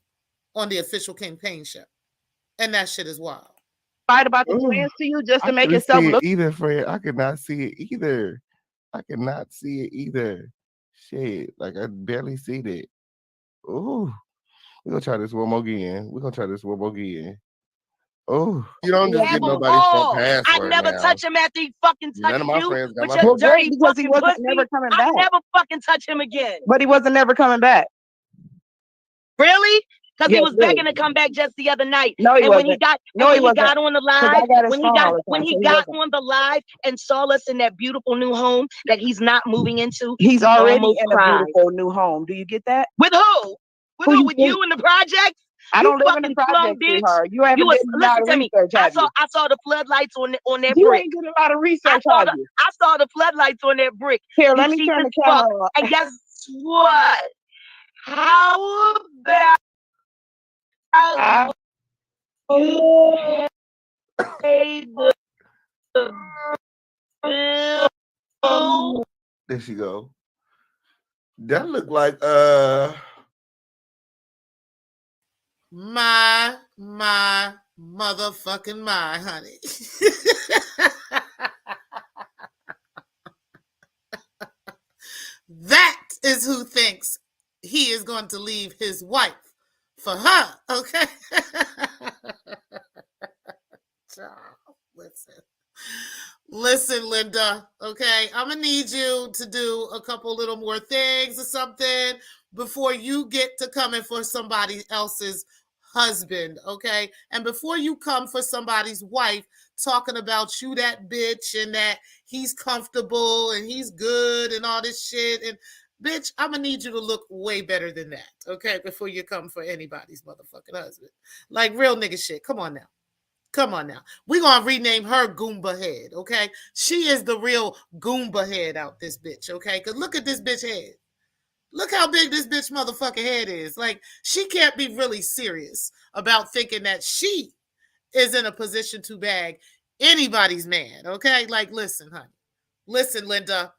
on the official campaign show. And that shit is wild. Lied about the twins to you just to make couldn't himself see it look. either, Fred. I could not see it either. I could not see it either. Shit, like I barely see it. Ooh, we're gonna try this one more again. Oh, you don't just get nobody's phone password. I never now. touch him after he fucking touched None of my you friends got with my your phone. dirty Because he fucking wasn't pussy. never coming I back. never fucking touch him again. But he wasn't never coming back. Really? Because Yes, he was really. begging to come back just the other night. No, he and when he wasn't. got No, and he when he wasn't. got on the 'Cause I live, got his when he phone all got the when time, he so he got wasn't. on the live and saw us in that beautiful new home that he's not moving into, He's already almost in a cried. beautiful new home. Do you get that? With who? With Who who? you With think? you in the projects? I You don't live in the fucking plum project, bitch. sweetheart. You haven't You was did a lot listen of to me. research, have you? I saw the floodlights on that You brick. ain't did a lot of I research, saw have the you? I saw the floodlights on that brick. Here, You let me cheap turn as the fuck. camera on. And guess what? How about you pay the bill? There she go. That looked like My motherfucking my, honey. That is who thinks he is going to leave his wife for her, okay? Listen, Linda, okay? I'm going to need you to do a couple little more things or something before you get to coming for somebody else's husband, okay? And before you come for somebody's wife, talking about you that bitch and that he's comfortable and he's good and all this shit. And bitch, I'm gonna need you to look way better than that, okay? Before you come for anybody's motherfucking husband. Like real nigga shit. Come on now. Come on now. We're going to rename her Goomba Head, okay? She is the real Goomba Head out this bitch, okay? Because look at this bitch head. Look how big this bitch motherfucking head is. Like, she can't be really serious about thinking that she is in a position to bag anybody's man, okay? Like, listen, honey. Listen, Linda.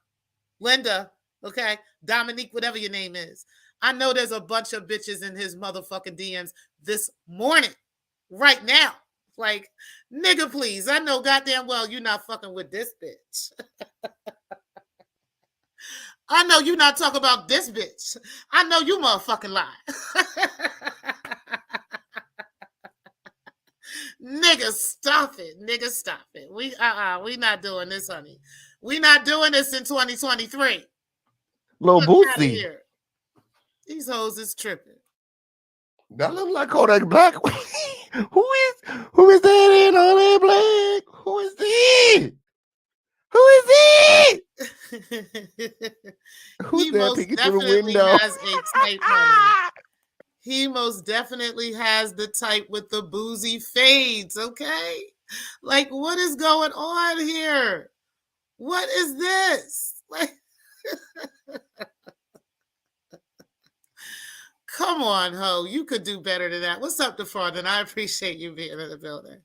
Linda, okay? Dominique, whatever your name is. I know there's a bunch of bitches in his motherfucking DMs this morning, right now, Like, nigga, please. I know goddamn well you're not fucking with this bitch. I know you not talking about this bitch. I know you motherfucking lie. Nigga, stop it. Nigga, stop it. We not doing this, honey. We not doing this in 2023. Lil Get out of Boosie. here. These hoes is tripping. That look like Kodak Black. Who is that in all that black? Who is it? Who is it? Who's that peeking through the window? Has a type, honey. He most definitely has the type with the boozy fades, okay? Like, what is going on here? What is this? Like, come on, ho. You could do better than that. What's up, DeFraud? I appreciate you being in the building.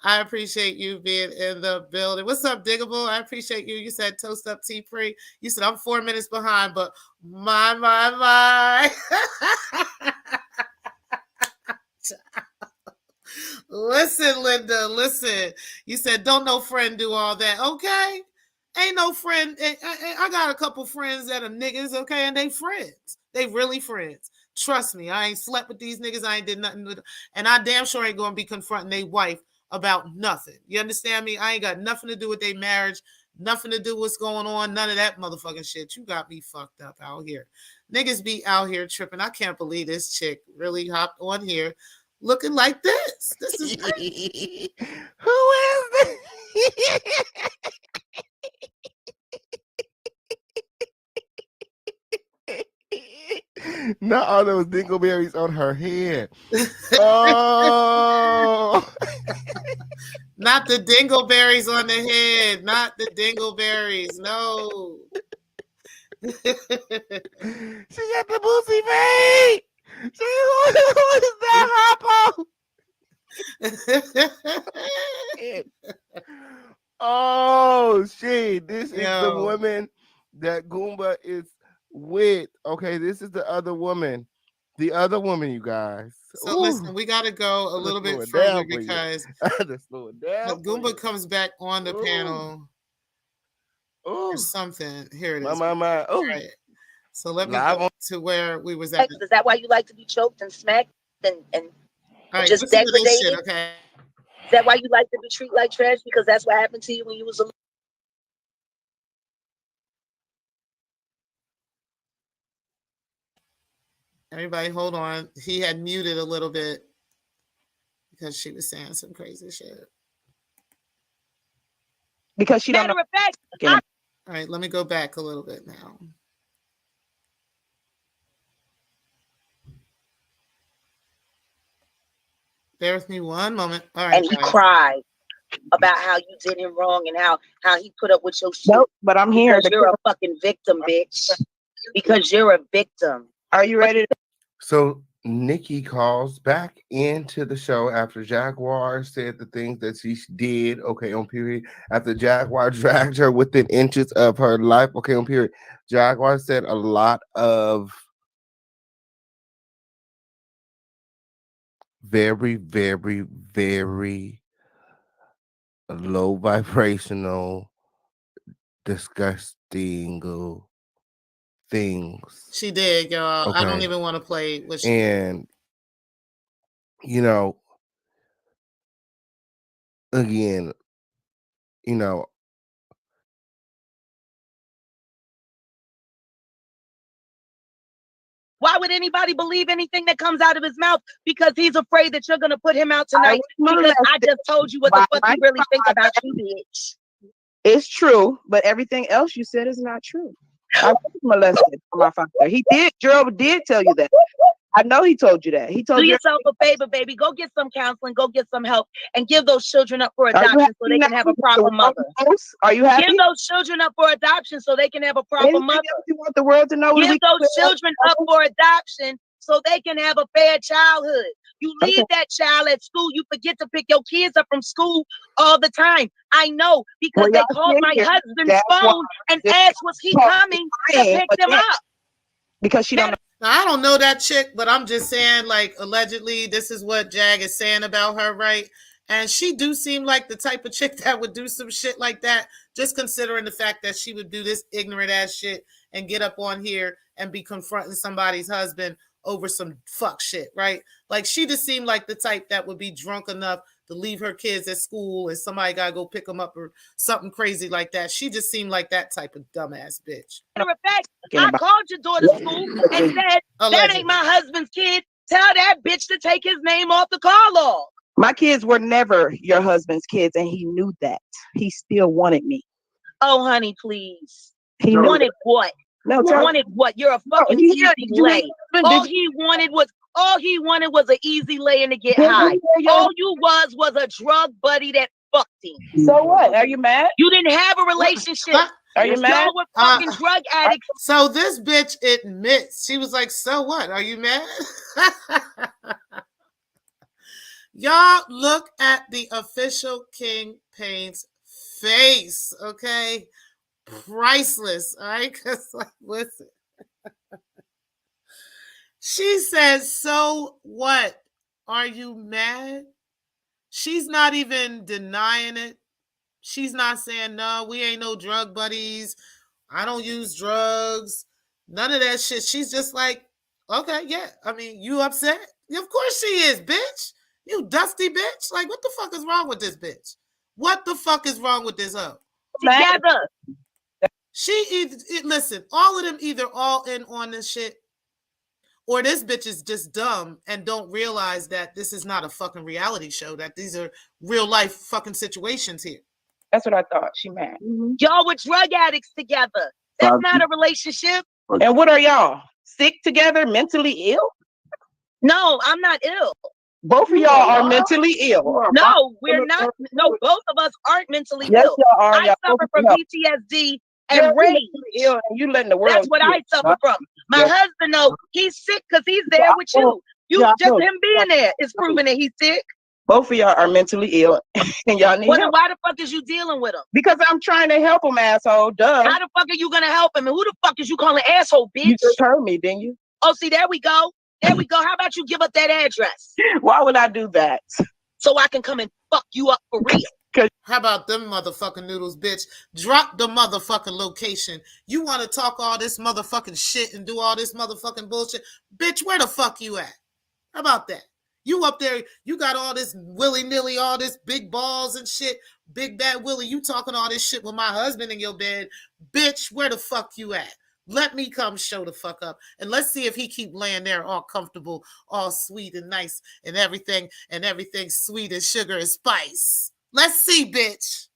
I appreciate you being in the building. What's up, Diggable? I appreciate you. You said toast up T Free. You said I'm 4 minutes behind, but my. Listen, Linda, listen. You said don't no friend do all that. Okay. Ain't no friend. I got a couple friends that are niggas, okay, and they friends. They really friends. Trust me, I ain't slept with these niggas. I ain't did nothing with them. And I damn sure ain't gonna be confronting their wife about nothing. You understand me? I ain't got nothing to do with their marriage, nothing to do with what's going on, none of that motherfucking shit. You got me fucked up out here. Niggas be out here tripping. I can't believe this chick really hopped on here looking like this. This is crazy. Who is this? Not all those dingleberries on her head. Oh. Not the dingleberries on the head. Not the dingleberries. No. She got the boozy feet. Who is that, Hoppo? Oh, shit. This is the woman that Goomba is with. Okay, this is the other woman. The other woman, you guys. So listen, we got to go a little bit further because Goomba comes back on the panel or something. Here it is. My. Oh. Right. So let me go to where we was at. Is that why you like to be choked and smacked and right, just degraded? Shit, okay. Is that why you like to be treated like trash? Because that's what happened to you when you was a little. Everybody, hold on. He had muted a little bit because she was saying some crazy shit. Because she don't know. All right, let me go back a little bit now. Bear with me one moment. All right. And he cried about how you did him wrong and how he put up with your shit. Nope, but I'm here. Because you're a fucking victim, bitch. Because you're a victim. Are you ready? So Nikki calls back into the show after Jaguar said the things that she did, okay, on period. After Jaguar dragged her within inches of her life, okay, on period. Jaguar said a lot of very, very, very low vibrational, disgusting things. She did, y'all. Okay. I don't even want to play with she and you know, again, you know, why would anybody believe anything that comes out of his mouth? Because he's afraid that you're going to put him out tonight. Because I just told you what the fuck you really think about you, bitch. It's true, but everything else you said is not true. I was molested for my father. He did. Gerald did tell you that. I know he told you that. He told you. Do yourself a favor, baby. Go get some counseling. Go get some help, and give those children up for adoption so they can have a proper mother. Are you happy? Give those children up for adoption so they can have a proper mother. You want the world to know. Give those children up for adoption so they can have a fair childhood. You leave that child at school. You forget to pick your kids up from school all the time. I know because they called my husband's phone and asked, was he coming to pick them up? Because she don't know. Now, I don't know that chick, but I'm just saying, like, allegedly, this is what Jag is saying about her, right? And she do seem like the type of chick that would do some shit like that, just considering the fact that she would do this ignorant ass shit and get up on here and be confronting somebody's husband over some fuck shit, right? Like she just seemed like the type that would be drunk enough to leave her kids at school and somebody gotta go pick them up or something crazy like that. She just seemed like that type of dumbass bitch. Matter of fact, I called your daughter's school and said, that ain't my husband's kid. Tell that bitch to take his name off the call log. My kids were never your husband's kids, and he knew that. He still wanted me. Oh, honey, please. He wanted what? No, wanted what? You're a fucking easy lay. All he wanted was an easy lay and to get high. All you was a drug buddy that fucked him. So what? Are you mad? You didn't have a relationship. Are you mad? Y'all were fucking drug addicts. So this bitch admits, she was like, so what? Are you mad? Y'all look at the official King Payne's face, okay? Priceless, all right? Because, like, listen. She says, so what? Are you mad? She's not even denying it. She's not saying, no, we ain't no drug buddies. I don't use drugs. None of that shit. She's just like, okay, yeah. I mean, you upset? Of course she is, bitch. You dusty bitch. Like, what the fuck is wrong with this bitch? What the fuck is wrong with this hoe? Together. Listen, all of them either all in on this shit or this bitch is just dumb and don't realize that this is not a fucking reality show, that these are real life fucking situations here. That's what I thought. She mad. Mm-hmm. Y'all were drug addicts together. That's not a relationship. And what are y'all? Sick together? Mentally ill? No, I'm not ill. Both of y'all are mentally ill. No, we're not. No, both of us aren't mentally ill. Y'all are. I suffer from PTSD and rage. Ill and you letting the world. That's what I suffer from. My husband, though, he's sick because he's there with you. Just him being there is proving that he's sick. Both of y'all are mentally ill, and y'all need help. Why the fuck is you dealing with him? Because I'm trying to help him, asshole. Duh. How the fuck are you gonna help him? And who the fuck is you calling asshole, bitch? You just heard me, didn't you? Oh, see, there we go. There we go. How about you give up that address? Why would I do that? So I can come and fuck you up for real. How about them motherfucking noodles, bitch? Drop the motherfucking location. You want to talk all this motherfucking shit and do all this motherfucking bullshit? Bitch, where the fuck you at? How about that? You up there, you got all this willy-nilly, all this big balls and shit. Big bad Willie, you talking all this shit with my husband in your bed. Bitch, where the fuck you at? Let me come show the fuck up. And let's see if he keep laying there all comfortable, all sweet and nice and everything sweet as sugar and spice. Let's see, bitch.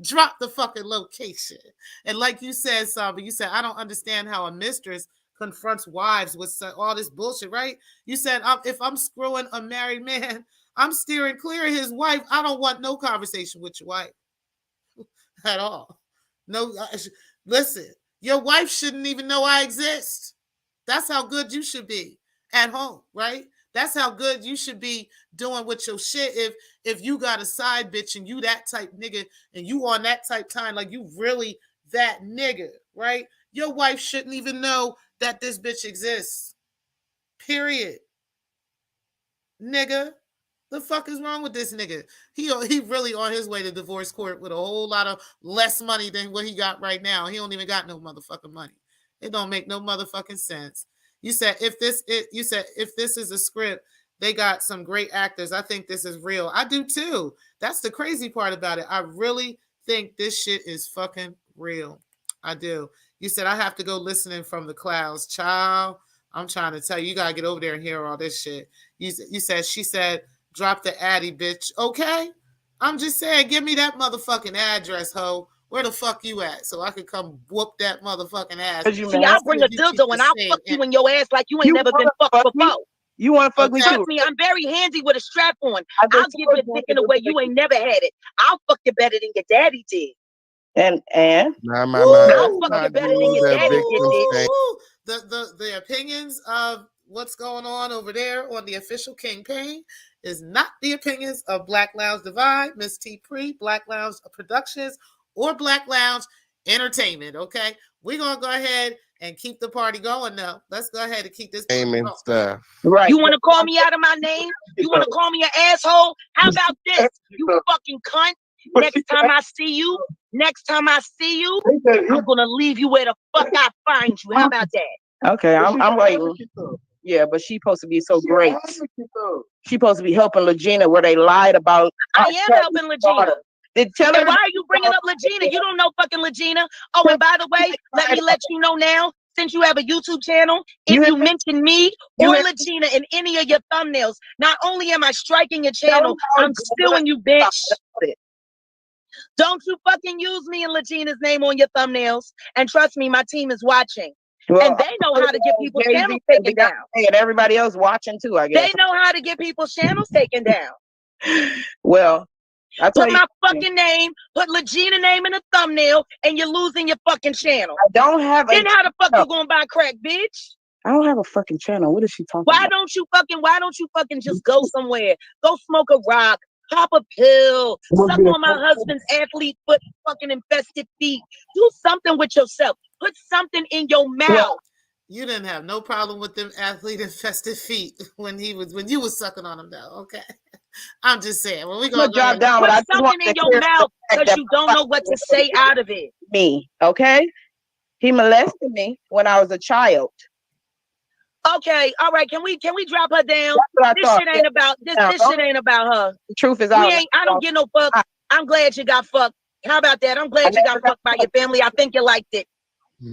Drop the fucking location. And like you said, Saba, you said, I don't understand how a mistress confronts wives with all this bullshit, right? You said, if I'm screwing a married man, I'm steering clear of his wife. I don't want no conversation with your wife at all. No, listen, your wife shouldn't even know I exist. That's how good you should be at home, right? That's how good you should be doing with your shit. If you got a side bitch and you that type nigga and you on that type time, like you really that nigga, right? Your wife shouldn't even know that this bitch exists. Period. Nigga. The fuck is wrong with this nigga? He really on his way to divorce court with a whole lot of less money than what he got right now. He don't even got no motherfucking money. It don't make no motherfucking sense. You said if this is a script, they got some great actors. I think this is real. I do too. That's the crazy part about it. I really think this shit is fucking real. I do. You said I have to go listening from the clouds. Child, I'm trying to tell you, you gotta get over there and hear all this shit. She said, drop the addy, bitch. Okay? I'm just saying, give me that motherfucking address, ho. Where the fuck you at? So I could come whoop that motherfucking ass. See, I'll bring a dildo and I'll fuck you in your ass like you ain't never been fucked before. You want to fuck me too? Trust me, I'm very handy with a strap on. I'll give you a dick in a way you ain't never had it. I'll fuck you better than your daddy did. And I'll fuck you better than your daddy did. The opinions of what's going on over there on the official King Payne is not the opinions of Black Lounge Divide, Miss T. Pre, Black Lounge Productions, or Black Lounge Entertainment, okay? We're going to go ahead and keep the party going now. Let's go ahead and keep this name and stuff. Right. You want to call me out of my name? You want to call me an asshole? How about this? You fucking cunt. Next time I see you, I'm going to leave you where the fuck I find you. How about that? Okay, I'm waiting. Yeah, but she's supposed to be so great. She's supposed to be helping Legina where they lied about. I am helping Legina. Tell her. And why are you bringing up Legina? You don't know fucking Legina. Oh, and by the way, let me let you know now, since you have a YouTube channel, if you mention me or Legina in any of your thumbnails, not only am I striking your channel, I'm suing you, bitch. Don't you fucking use me and Legina's name on your thumbnails. And trust me, my team is watching. Well, and they know how to get people's channels taken down. And everybody else watching too, I guess. They know how to get people's channels taken down. Well, I put my fucking name, put Legina name in the thumbnail, and you're losing your fucking channel. I don't have Then how the fuck you gonna buy crack, bitch? I don't have a fucking channel. What is she talking Why about? don't you fucking just go somewhere? Go smoke a rock, pop a pill, suck on my husband's athlete foot fucking infested feet. Do something with yourself. Put something in your mouth. Well, you didn't have no problem with them athlete infested feet when you was sucking on them though, okay? I'm just saying. When we go drop down, put but I something in your mouth because you don't know what to say out of it. Me, okay? He molested me when I was a child. Okay, all right. Can we drop her down? This shit ain't about this shit ain't about her. The truth is out. I don't get no fuck. I'm glad you got fucked. How about that? I'm glad you got fucked by your family. I think you liked it.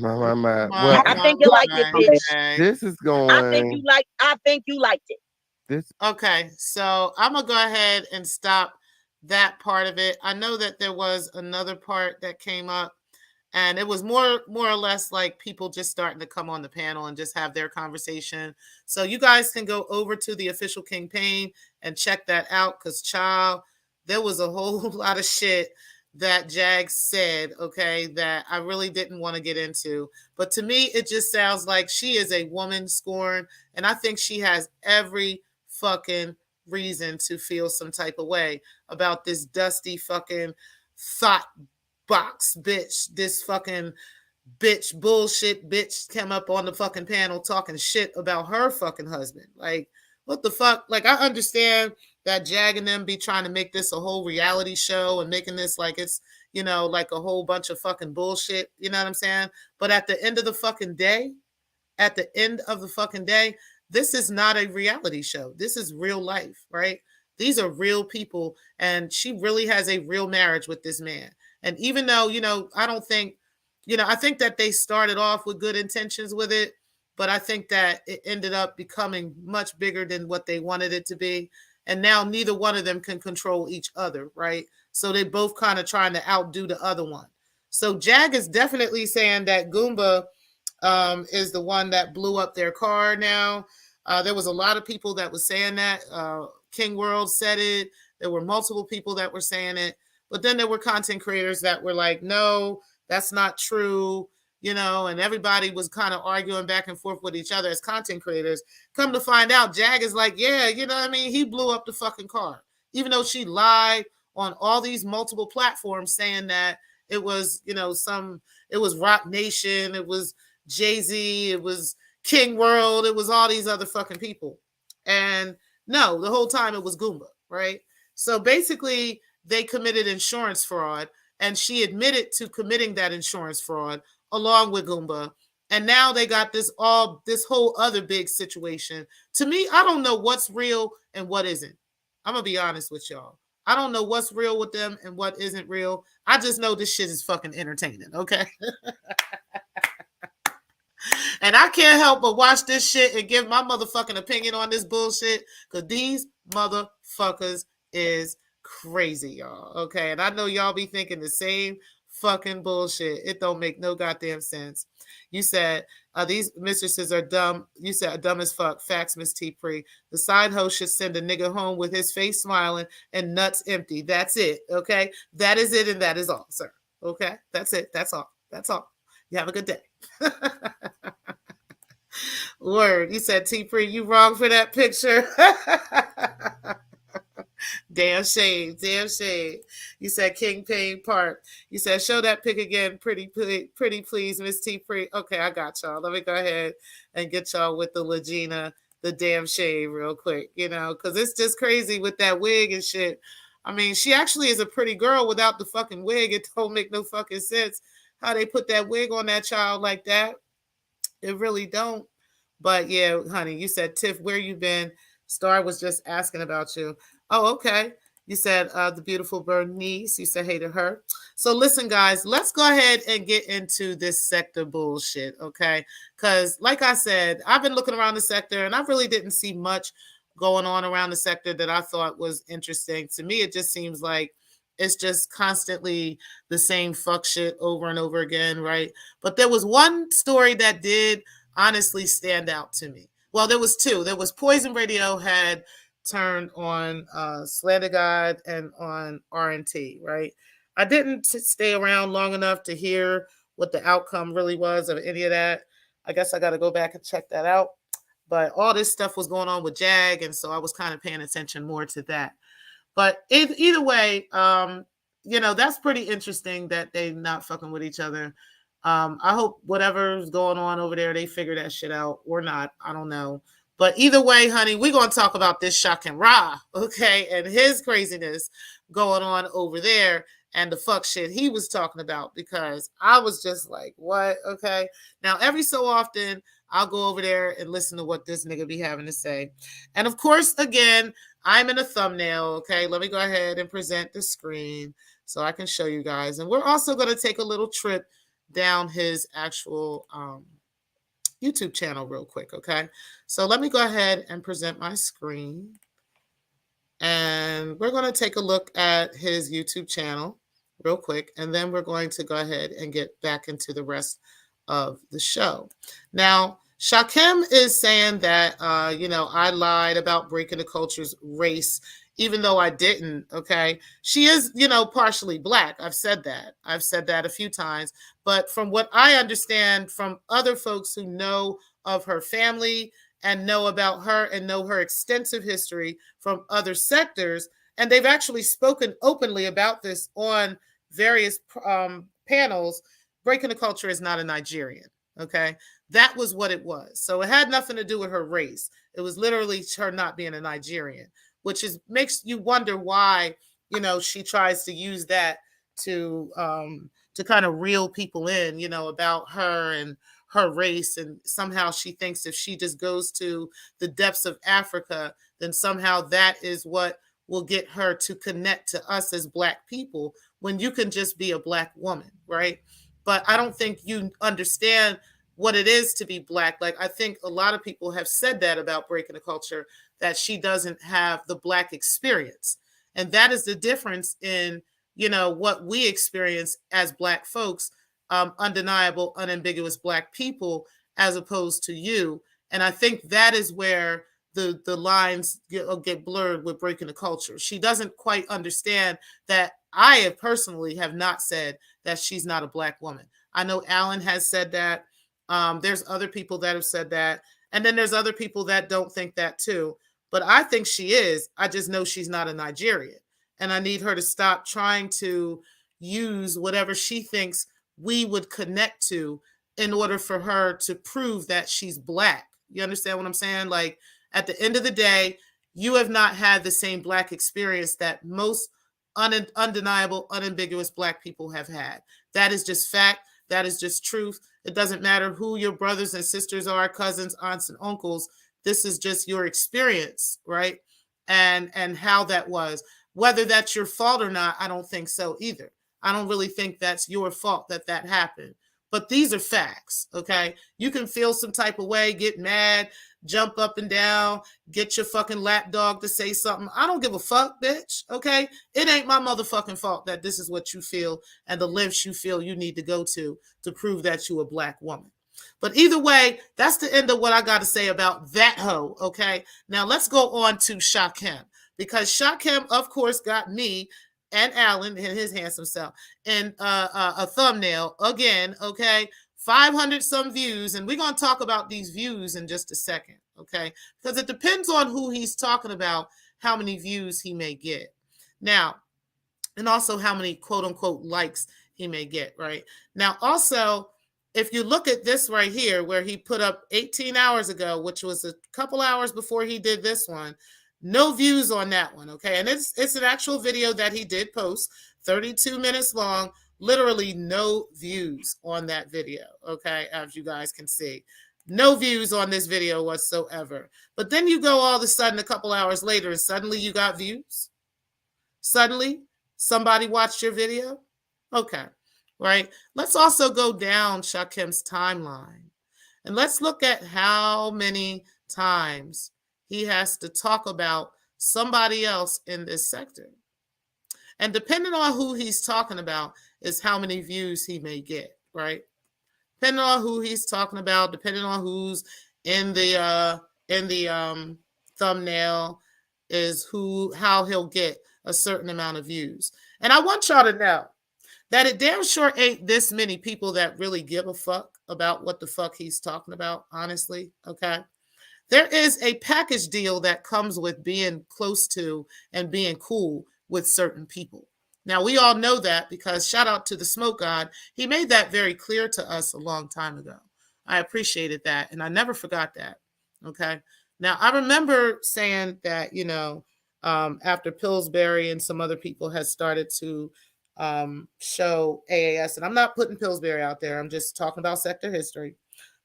Well, I think you liked it, bitch. This is going. I think you liked it. Okay, so I'm gonna go ahead and stop that part of it. I know that there was another part that came up, and it was more or less like people just starting to come on the panel and just have their conversation. So you guys can go over to the official King Payne and check that out, because child, there was a whole lot of shit that Jag said, okay, that I really didn't want to get into. But to me, it just sounds like she is a woman scorned, and I think she has every fucking reason to feel some type of way about this dusty fucking thought box bitch. This fucking bitch bullshit bitch came up on the fucking panel talking shit about her fucking husband. Like, what the fuck? Like, I understand that Jag and them be trying to make this a whole reality show and making this like it's, you know, like a whole bunch of fucking bullshit. You know what I'm saying? But at the end of the fucking day, this is not a reality show. This is real life, right? These are real people, and she really has a real marriage with this man. And even though, you know, I don't think, you know, I think that they started off with good intentions with it, but I think that it ended up becoming much bigger than what they wanted it to be. And now neither one of them can control each other, right? So they both kind of trying to outdo the other one. So Jag is definitely saying that Goomba is the one that blew up their car now. There was a lot of people that was saying that. King World said it. There were multiple people that were saying it. But then there were content creators that were like, no, that's not true, you know, and everybody was kind of arguing back and forth with each other as content creators. Come to find out, Jag is like, yeah, you know what I mean? He blew up the fucking car. Even though she lied on all these multiple platforms saying that it was, you know, it was Rock Nation, it was Jay-Z, it was King World, it was all these other fucking people. And no, the whole time it was Goomba, right? So basically, they committed insurance fraud, and she admitted to committing that insurance fraud along with Goomba. And now they got this whole other big situation. To me, I don't know what's real and what isn't. I'm going to be honest with y'all. I don't know what's real with them and what isn't real. I just know this shit is fucking entertaining, okay? And I can't help but watch this shit and give my motherfucking opinion on this bullshit, because these motherfuckers is crazy, y'all. Okay, and I know y'all be thinking the same fucking bullshit. It don't make no goddamn sense. You said these mistresses are dumb. You said dumb as fuck. Facts, Miss T. Pre. The side host should send a nigga home with his face smiling and nuts empty. That's it. Okay, that is it, and that is all, sir. Okay, that's it. That's all. That's all. You have a good day. Word. You said T. Pre, you wrong for that picture. Damn shade, damn shade. You said King Payne Park. You said show that pic again, pretty please, Miss T. Okay, I got y'all. Let me go ahead and get y'all with the Legina, the damn shade, real quick. You know, because it's just crazy with that wig and shit. I mean, she actually is a pretty girl without the fucking wig. It don't make no fucking sense how they put that wig on that child like that. It really don't. But yeah, honey, you said Tiff, where you been? Star was just asking about you. Oh, okay. You said the beautiful Bernice. You said hey to her. So listen, guys, let's go ahead and get into this sector bullshit, okay? Because like I said, I've been looking around the sector and I really didn't see much going on around the sector that I thought was interesting. To me, it just seems like it's just constantly the same fuck shit over and over again, right? But there was one story that did honestly stand out to me. Well, there was two. There was Poison Radio had turned on Slander God and on RNT, right? I didn't stay around long enough to hear what the outcome really was of any of that. I guess I got to go back and check that out. But all this stuff was going on with Jag, and so I was kind of paying attention more to that. But either way, you know, that's pretty interesting that they not fucking with each other. I hope whatever's going on over there, they figure that shit out or not. I don't know. But either way, honey, we're going to talk about this Shocking Ra, okay, and his craziness going on over there and the fuck shit he was talking about, because I was just like, what? Okay. Now, every so often, I'll go over there and listen to what this nigga be having to say. And of course, again, I'm in a thumbnail, okay? Let me go ahead and present the screen so I can show you guys. And we're also going to take a little trip down his actual YouTube channel real quick, okay? So let me go ahead and present my screen. And we're going to take a look at his YouTube channel real quick. And then we're going to go ahead and get back into the rest of the show. Now, Shakim is saying that, you know, I lied about breaking the culture's race, even though I didn't, okay? She is, you know, partially Black. I've said that. I've said that a few times. But from what I understand from other folks who know of her family and know about her and know her extensive history from other sectors, and they've actually spoken openly about this on various panels, breaking the culture is not a Nigerian, okay? That was what it was. So it had nothing to do with her race. It was literally her not being a Nigerian, which is makes you wonder why, you know, she tries to use that to kind of reel people in, you know, about her and her race. And somehow she thinks if she just goes to the depths of Africa, then somehow that is what will get her to connect to us as Black people, when you can just be a Black woman, right? But I don't think you understand what it is to be Black. Like, I think a lot of people have said that about breaking the culture, that she doesn't have the Black experience. And that is the difference in, you know, what we experience as Black folks, undeniable, unambiguous Black people, as opposed to you. And I think that is where the lines get blurred with breaking the culture. She doesn't quite understand that I have personally have not said that she's not a Black woman. I know Alan has said that. There's other people that have said that. And then there's other people that don't think that too. But I think she is. I just know she's not a Nigerian. And I need her to stop trying to use whatever she thinks we would connect to in order for her to prove that she's Black. You understand what I'm saying? Like, at the end of the day, you have not had the same Black experience that most undeniable, unambiguous Black people have had. That is just fact. That is just truth. It doesn't matter who your brothers and sisters are, cousins, aunts, and uncles. This is just your experience, right? And how that was. Whether that's your fault or not, I don't think so either. I don't really think that's your fault that that happened. But these are facts, okay? You can feel some type of way, get mad, jump up and down, get your fucking lapdog to say something. I don't give a fuck, bitch, okay? It ain't my motherfucking fault that this is what you feel and the lengths you feel you need to go to prove that you're a Black woman. But either way, that's the end of what I got to say about that hoe, okay? Now let's go on to Shakim, because Shakim, of course, got me and Alan and his handsome self in a thumbnail again, okay? 500 some views, and we're going to talk about these views in just a second, okay? Because it depends on who he's talking about, how many views he may get. Now, and also how many quote unquote likes he may get, right? Now, also, if you look at this right here, where he put up 18 hours ago, which was a couple hours before he did this one, no views on that one, okay? And it's an actual video that he did post, 32 minutes long, literally no views on that video, okay? As you guys can see. No views on this video whatsoever. But then you go all of a sudden a couple hours later and suddenly you got views. Suddenly somebody watched your video. Okay, right? Let's also go down Shakim's timeline. And let's look at how many times he has to talk about somebody else in this sector. And depending on who he's talking about is how many views he may get, right? Depending on who he's talking about, depending on who's in the thumbnail is how he'll get a certain amount of views. And I want y'all to know that it damn sure ain't this many people that really give a fuck about what the fuck he's talking about, honestly, okay? There is a package deal that comes with being close to and being cool with certain people. Now, we all know that because shout out to the Smoke God. He made that very clear to us a long time ago. I appreciated that, and I never forgot that, okay? Now, I remember saying that, after Pillsbury and some other people had started to show AAS, and I'm not putting Pillsbury out there. I'm just talking about sector history.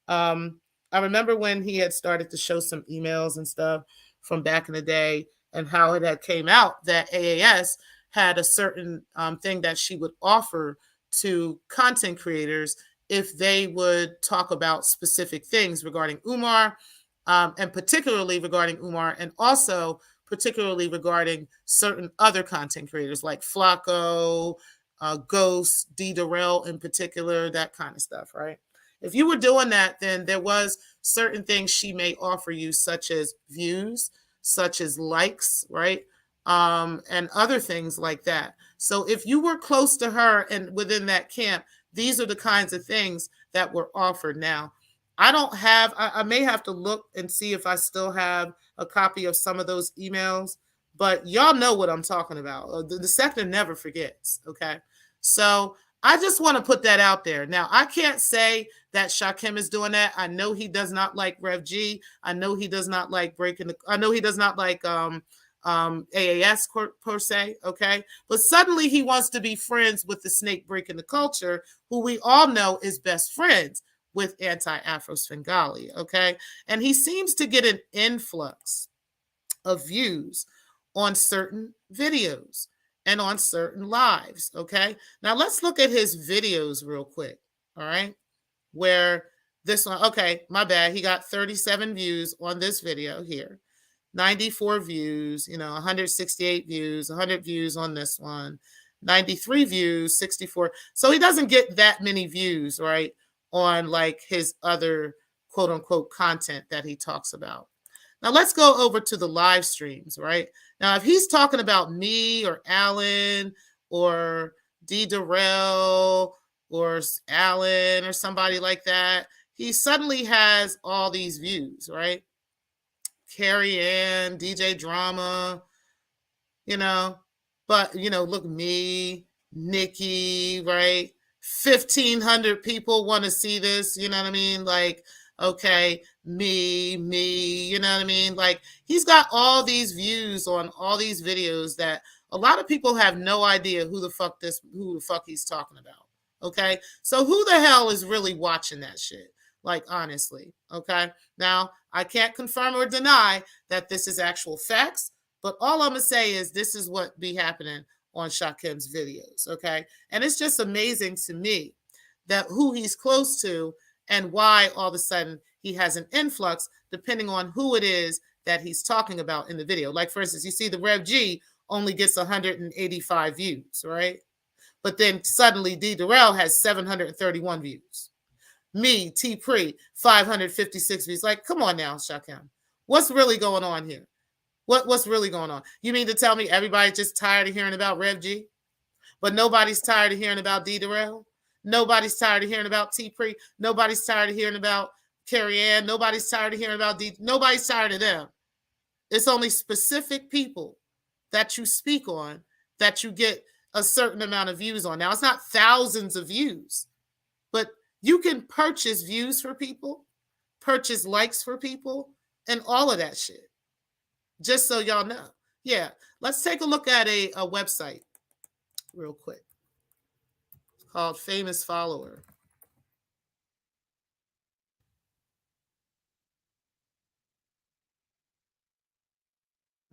I remember when he had started to show some emails and stuff from back in the day and how it had came out that AAS had a certain thing that she would offer to content creators if they would talk about specific things regarding Umar, and particularly regarding Umar, and also particularly regarding certain other content creators like Flacco, Ghost, D. Darrell in particular, that kind of stuff, right? If you were doing that, then there was certain things she may offer you, such as views, such as likes, right? And other things like that. So if you were close to her and within that camp, these are the kinds of things that were offered. Now, I may have to look and see if I still have a copy of some of those emails, but y'all know what I'm talking about. The sector never forgets, okay? So I just want to put that out there. Now, I can't say that Shakim is doing that. I know he does not like Rev G. I know he does not like I know he does not like AAS per se, okay? But suddenly he wants to be friends with the snake breaking the culture, who we all know is best friends with anti-Afro Svengali, okay? And he seems to get an influx of views on certain videos and on certain lives, okay? Now let's look at his videos real quick, all right? Where this one, okay, my bad. He got 37 views on this video here. 94 views, 168 views, 100 views on this one, 93 views, 64. So he doesn't get that many views, right, on like his other quote unquote content that he talks about. Now let's go over to the live streams, right? Now, if he's talking about me or Alan or D. Darrell or Alan or somebody like that, he suddenly has all these views, right? Carrie Ann, DJ Drama, but, look, me, Nikki, right? 1,500 people want to see this, you know what I mean? Like, okay, me, you know what I mean? Like, he's got all these views on all these videos that a lot of people have no idea who the fuck he's talking about, okay? So who the hell is really watching that shit? Like, honestly, okay? Now, I can't confirm or deny that this is actual facts, but all I'm going to say is this is what be happening on Shakim's videos, okay? And it's just amazing to me that who he's close to and why all of a sudden he has an influx depending on who it is that he's talking about in the video. Like, for instance, you see the Rev G only gets 185 views, right? But then suddenly D. Darrell has 731 views. Me, T. Pre, 556 views. Like, come on now, Shakim. What's really going on here? What's really going on? You mean to tell me everybody's just tired of hearing about Rev G? But nobody's tired of hearing about D. Darrell? Nobody's tired of hearing about T. Pre? Nobody's tired of hearing about Carrie Ann? Nobody's tired of hearing about D. Nobody's tired of them. It's only specific people that you speak on that you get a certain amount of views on. Now, it's not thousands of views, but you can purchase views for people, purchase likes for people, and all of that shit. Just so y'all know. Yeah, let's take a look at a website real quick. It's called Famous Follower.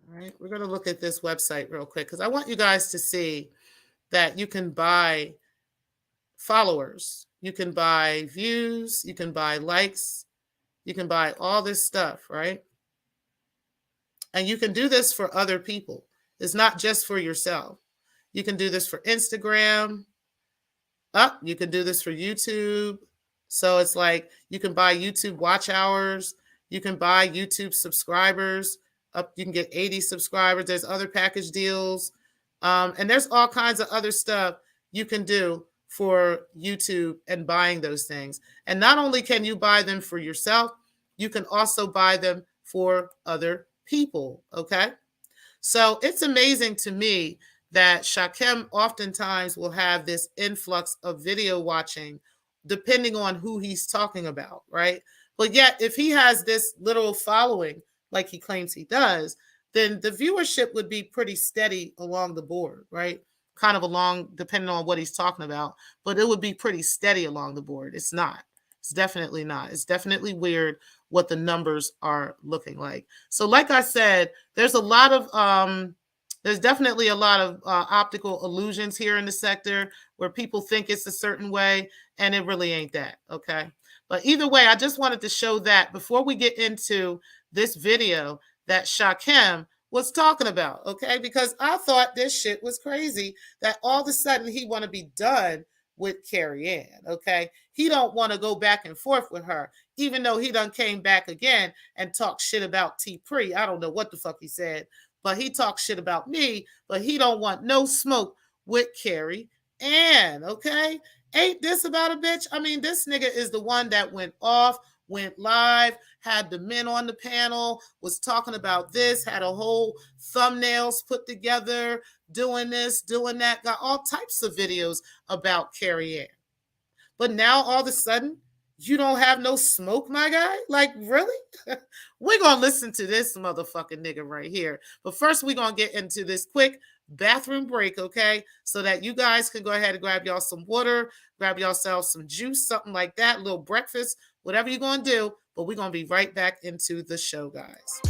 All right, we're going to look at this website real quick because I want you guys to see that you can buy followers, you can buy views, you can buy likes, you can buy all this stuff, right? And you can do this for other people. It's not just for yourself. You can do this for Instagram. You can do this for YouTube. So it's like you can buy YouTube watch hours. You can buy YouTube subscribers. You can get 80 subscribers. There's other package deals. And there's all kinds of other stuff you can do for YouTube and buying those things. And not only can you buy them for yourself, you can also buy them for other people. Okay. So it's amazing to me that Shakem oftentimes will have this influx of video watching depending on who he's talking about, right? But yet, if he has this little following, like he claims he does, then the viewership would be pretty steady along the board, right? Kind of along, depending on what he's talking about, but it would be pretty steady along the board. It's not. It's definitely not. It's definitely weird what the numbers are looking like. So like I said, there's a lot of there's definitely a lot of optical illusions here in the sector where people think it's a certain way and it really ain't that. Okay. But either way, I just wanted to show that before we get into this video that Shakem was talking about. Okay. Because I thought this shit was crazy that all of a sudden he want to be done with Carrie Ann. Okay. He don't want to go back and forth with her, even though he done came back again and talked shit about T-Pre. I don't know what the fuck he said, but he talked shit about me, but he don't want no smoke with Carrie Ann. Okay. Ain't this about a bitch? I mean, this nigga is the one that went off, went live, had the men on the panel, was talking about this, had a whole thumbnails put together, doing this, doing that, got all types of videos about Carrie Ann. But now all of a sudden, you don't have no smoke, my guy? Like, really? We're going to listen to this motherfucking nigga right here. But first, we're going to get into this quick bathroom break, okay? So that you guys can go ahead and grab y'all some water, grab yourselves some juice, something like that, a little breakfast, whatever you're going to do. But we're going to be right back into the show, guys.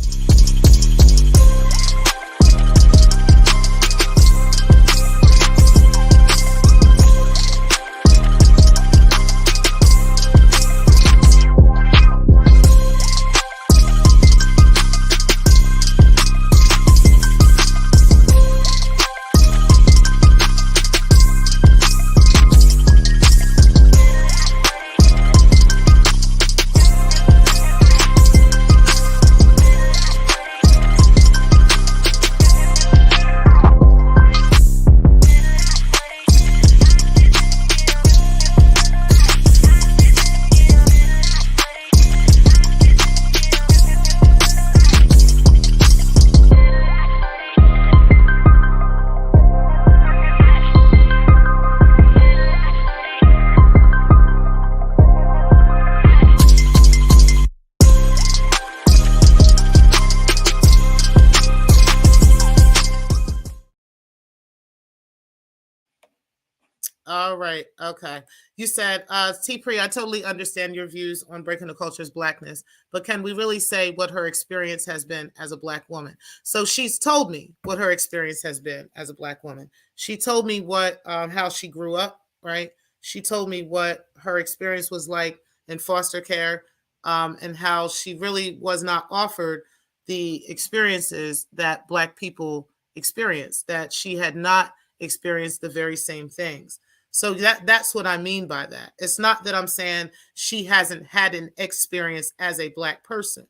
All right. Okay. You said, T-Pre, I totally understand your views on breaking the culture's blackness, but can we really say what her experience has been as a black woman? So she's told me what her experience has been as a black woman. She told me what, how she grew up, right? She told me what her experience was like in foster care, and how she really was not offered the experiences that black people experience, that she had not experienced the very same things. So that's what I mean by that. It's not that I'm saying she hasn't had an experience as a black person,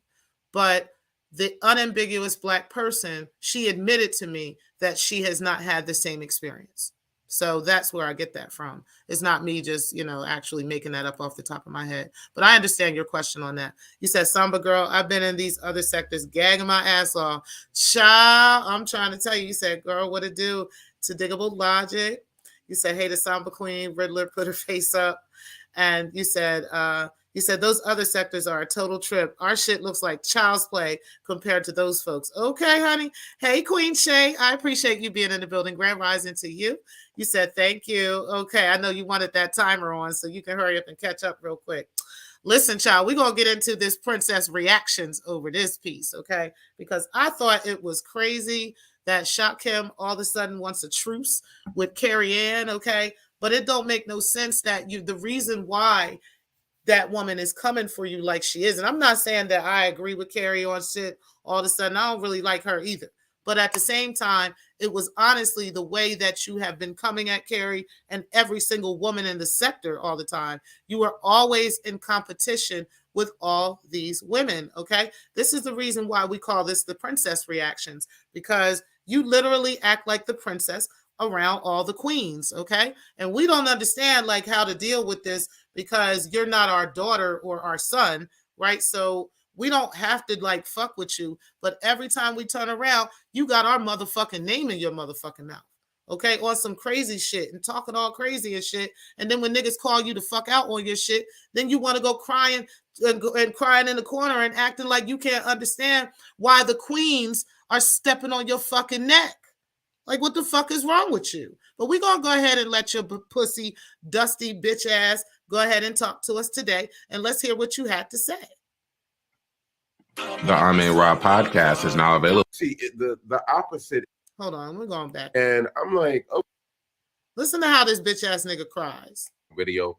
but the unambiguous black person, she admitted to me that she has not had the same experience. So that's where I get that from. It's not me just, actually making that up off the top of my head. But I understand your question on that. You said, Samba girl, I've been in these other sectors gagging my ass off. Child, I'm trying to tell you. You said, girl, what it do? to Diggable Logic. You said, hey, the Samba Queen, Riddler put her face up. And you said those other sectors are a total trip. Our shit looks like child's play compared to those folks. Okay, honey. Hey, Queen Shay, I appreciate you being in the building. Grand rising to you. You said thank you. Okay, I know you wanted that timer on, so you can hurry up and catch up real quick. Listen, child, we're going to get into this princess reactions over this piece, okay? Because I thought it was crazy that Shakim all of a sudden wants a truce with Carrie Ann, okay? But it don't make no sense that the reason why that woman is coming for you like she is, and I'm not saying that I agree with Carrie on shit all of a sudden. I don't really like her either. But at the same time, it was honestly the way that you have been coming at Carrie and every single woman in the sector all the time. You were always in competition with all these women, okay? This is the reason why we call this the princess reactions, because you literally act like the princess around all the queens, okay? And we don't understand like how to deal with this because you're not our daughter or our son, right? So we don't have to like fuck with you, but every time we turn around, you got our motherfucking name in your motherfucking mouth, okay? On some crazy shit and talking all crazy and shit. And then when niggas call you to fuck out on your shit, then you want to go crying and crying in the corner and acting like you can't understand why the queens are stepping on your fucking neck. Like, what the fuck is wrong with you? But we're going to go ahead and let your pussy, dusty bitch ass go ahead and talk to us today. And let's hear what you had to say. The Armin Raw podcast is now available. See, the opposite. Hold on, we're going back. And I'm like, oh. Listen to how this bitch ass nigga cries. Video.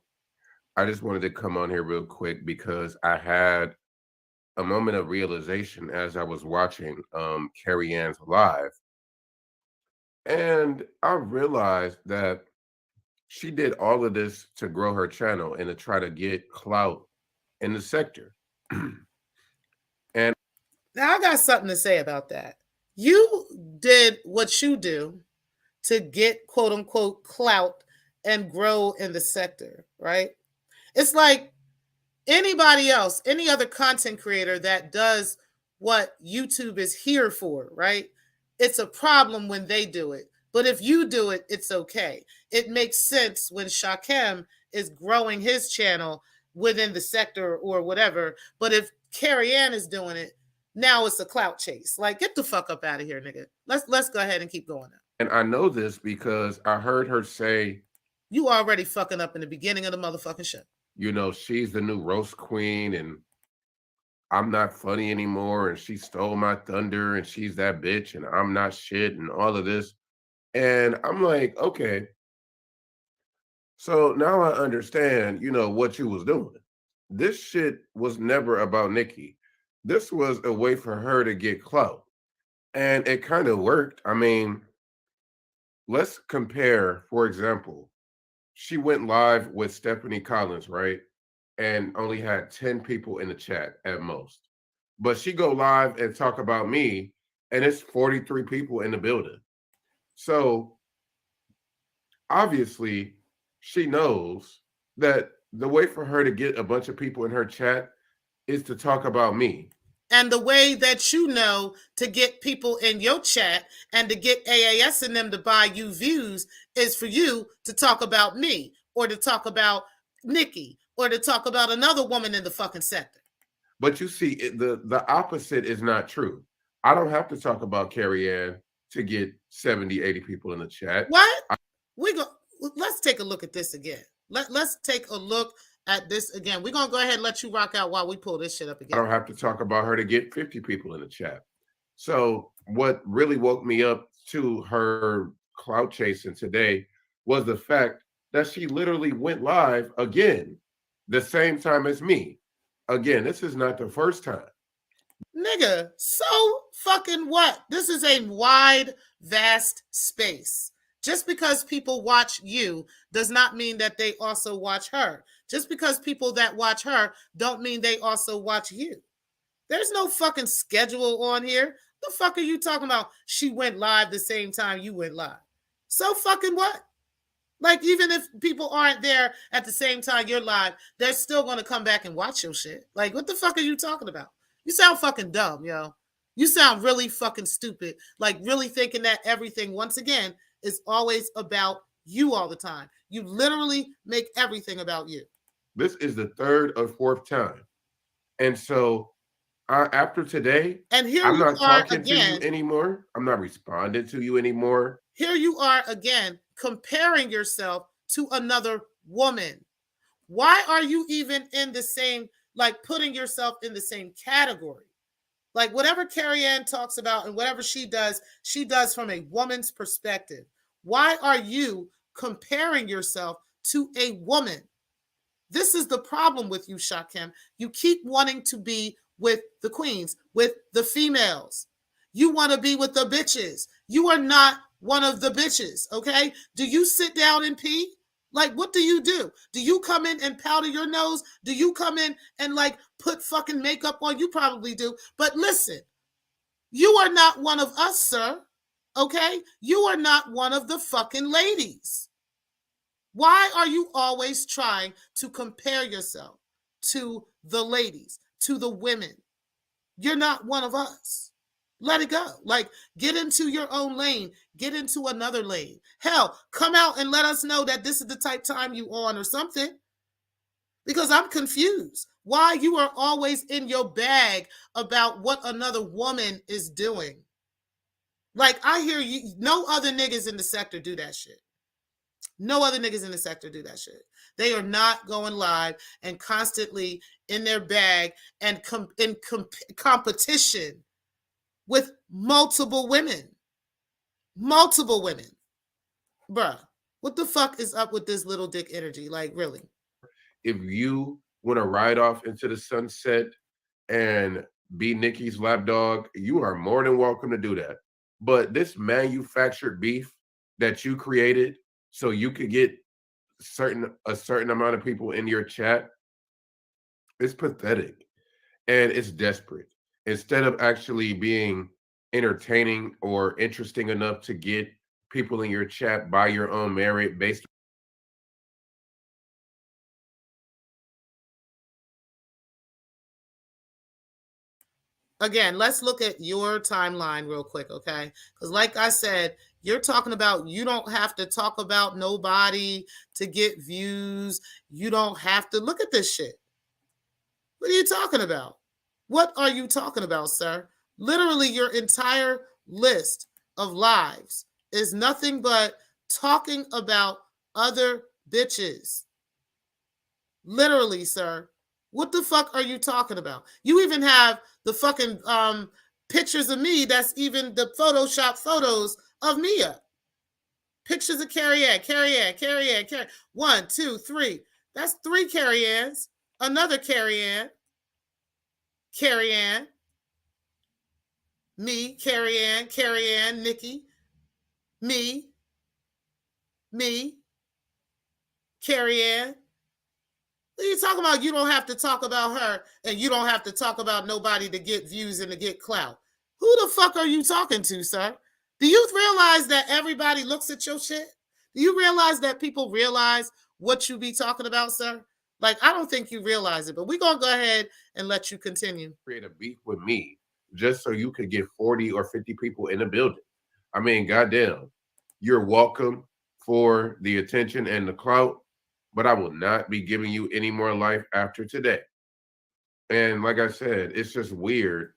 I just wanted to come on here real quick because I had a moment of realization as I was watching Carrie Ann's live. And I realized that she did all of this to grow her channel and to try to get clout in the sector. And now I got something to say about that. You did what you do to get quote unquote clout and grow in the sector, right? It's like anybody else, any other content creator that does what YouTube is here for, right? It's a problem when they do it. But if you do it, it's okay. It makes sense when Shakim is growing his channel within the sector or whatever. But if Carrie Ann is doing it, now it's a clout chase. Like, get the fuck up out of here, nigga. Let's go ahead and keep going now. And I know this because I heard her say, you already fucking up in the beginning of the motherfucking show. You know, she's the new roast queen and I'm not funny anymore, and she stole my thunder, and she's that bitch, and I'm not shit, and all of this. And I'm like, okay. So now I understand, you know, what you was doing. This shit was never about Nikki. This was a way for her to get clout. And it kind of worked. I mean, let's compare, for example, she went live with Stephanie Collins, right? And only had 10 people in the chat at most. But she go live and talk about me, and it's 43 people in the building. So obviously she knows that the way for her to get a bunch of people in her chat is to talk about me. And the way that you know to get people in your chat and to get AAS and them to buy you views is for you to talk about me or to talk about Nikki or to talk about another woman in the fucking sector. But you see, the opposite is not true. I don't have to talk about Carrie Ann to get 70, 80 people in the chat. What? Let's take a look at this again. Let's take a look at this again. We're going to go ahead and let you rock out while we pull this shit up again. I don't have to talk about her to get 50 people in the chat. So what really woke me up to her clout chasing today was the fact that she literally went live again the same time as me. Again, this is not the first time. Nigga, so fucking what? This is a wide, vast space. Just because people watch you does not mean that they also watch her. Just because people that watch her don't mean they also watch you. There's no fucking schedule on here. The fuck are you talking about? She went live the same time you went live. So fucking what? Like, even if people aren't there at the same time you're live, they're still going to come back and watch your shit. Like, what the fuck are you talking about? You sound fucking dumb, yo. You sound really fucking stupid. Like, really thinking that everything, once again, is always about you all the time. You literally make everything about you. This is the third or fourth time. And so after today, and here I'm you not are talking to you again. anymore. I'm not responding to you anymore. Here you are again, comparing yourself to another woman. Why are you even in the same, like putting yourself in the same category? Like whatever Carrie Ann talks about and whatever she does from a woman's perspective. Why are you comparing yourself to a woman? This is the problem with you, Shakem. You keep wanting to be with the queens, with the females. You want to be with the bitches. You are not one of the bitches, okay? Do you sit down and pee? Like, what do you do? Do you come in and powder your nose? Do you come in and like put fucking makeup on? You probably do. But listen, you are not one of us, sir. Okay? You are not one of the fucking ladies. Why are you always trying to compare yourself to the ladies, to the women? You're not one of us. Let it go. Like, get into your own lane. Get into another lane. Hell, come out and let us know that this is the type time you on or something. Because I'm confused. Why you are always in your bag about what another woman is doing. Like, I hear you. No other niggas in the sector do that shit. No other niggas in the sector do that shit. They are not going live and constantly in their bag and in competition with multiple women. Multiple women. Bruh, what the fuck is up with this little dick energy? Like, really? If you want to ride off into the sunset and be Nikki's lapdog, you are more than welcome to do that. But this manufactured beef that you created so you could get a certain amount of people in your chat, it's pathetic and it's desperate. Instead of actually being entertaining or interesting enough to get people in your chat by your own merit based. Again, let's look at your timeline real quick, okay? Because like I said, you're talking about you don't have to talk about nobody to get views. You don't have to look at this shit. What are you talking about? What are you talking about, sir? Literally, your entire list of lives is nothing but talking about other bitches. Literally, sir. What the fuck are you talking about? You even have the fucking pictures of me. That's even the Photoshop photos of Mia. Pictures of Carrie Ann. 1, 2, 3. That's 3 Carrie Anns. Another Carrie Ann. Me, Carrie Ann, Nikki. Me, Carrie Ann. What are you talking about? You don't have to talk about her and you don't have to talk about nobody to get views and to get clout. Who the fuck are you talking to, sir? Do you realize that everybody looks at your shit? Do you realize that people realize what you be talking about, sir? Like, I don't think you realize it, but we're going to go ahead and let you continue. Create a beef with me just so you could get 40 or 50 people in the building. I mean, goddamn, you're welcome for the attention and the clout, but I will not be giving you any more life after today. And like I said, it's just weird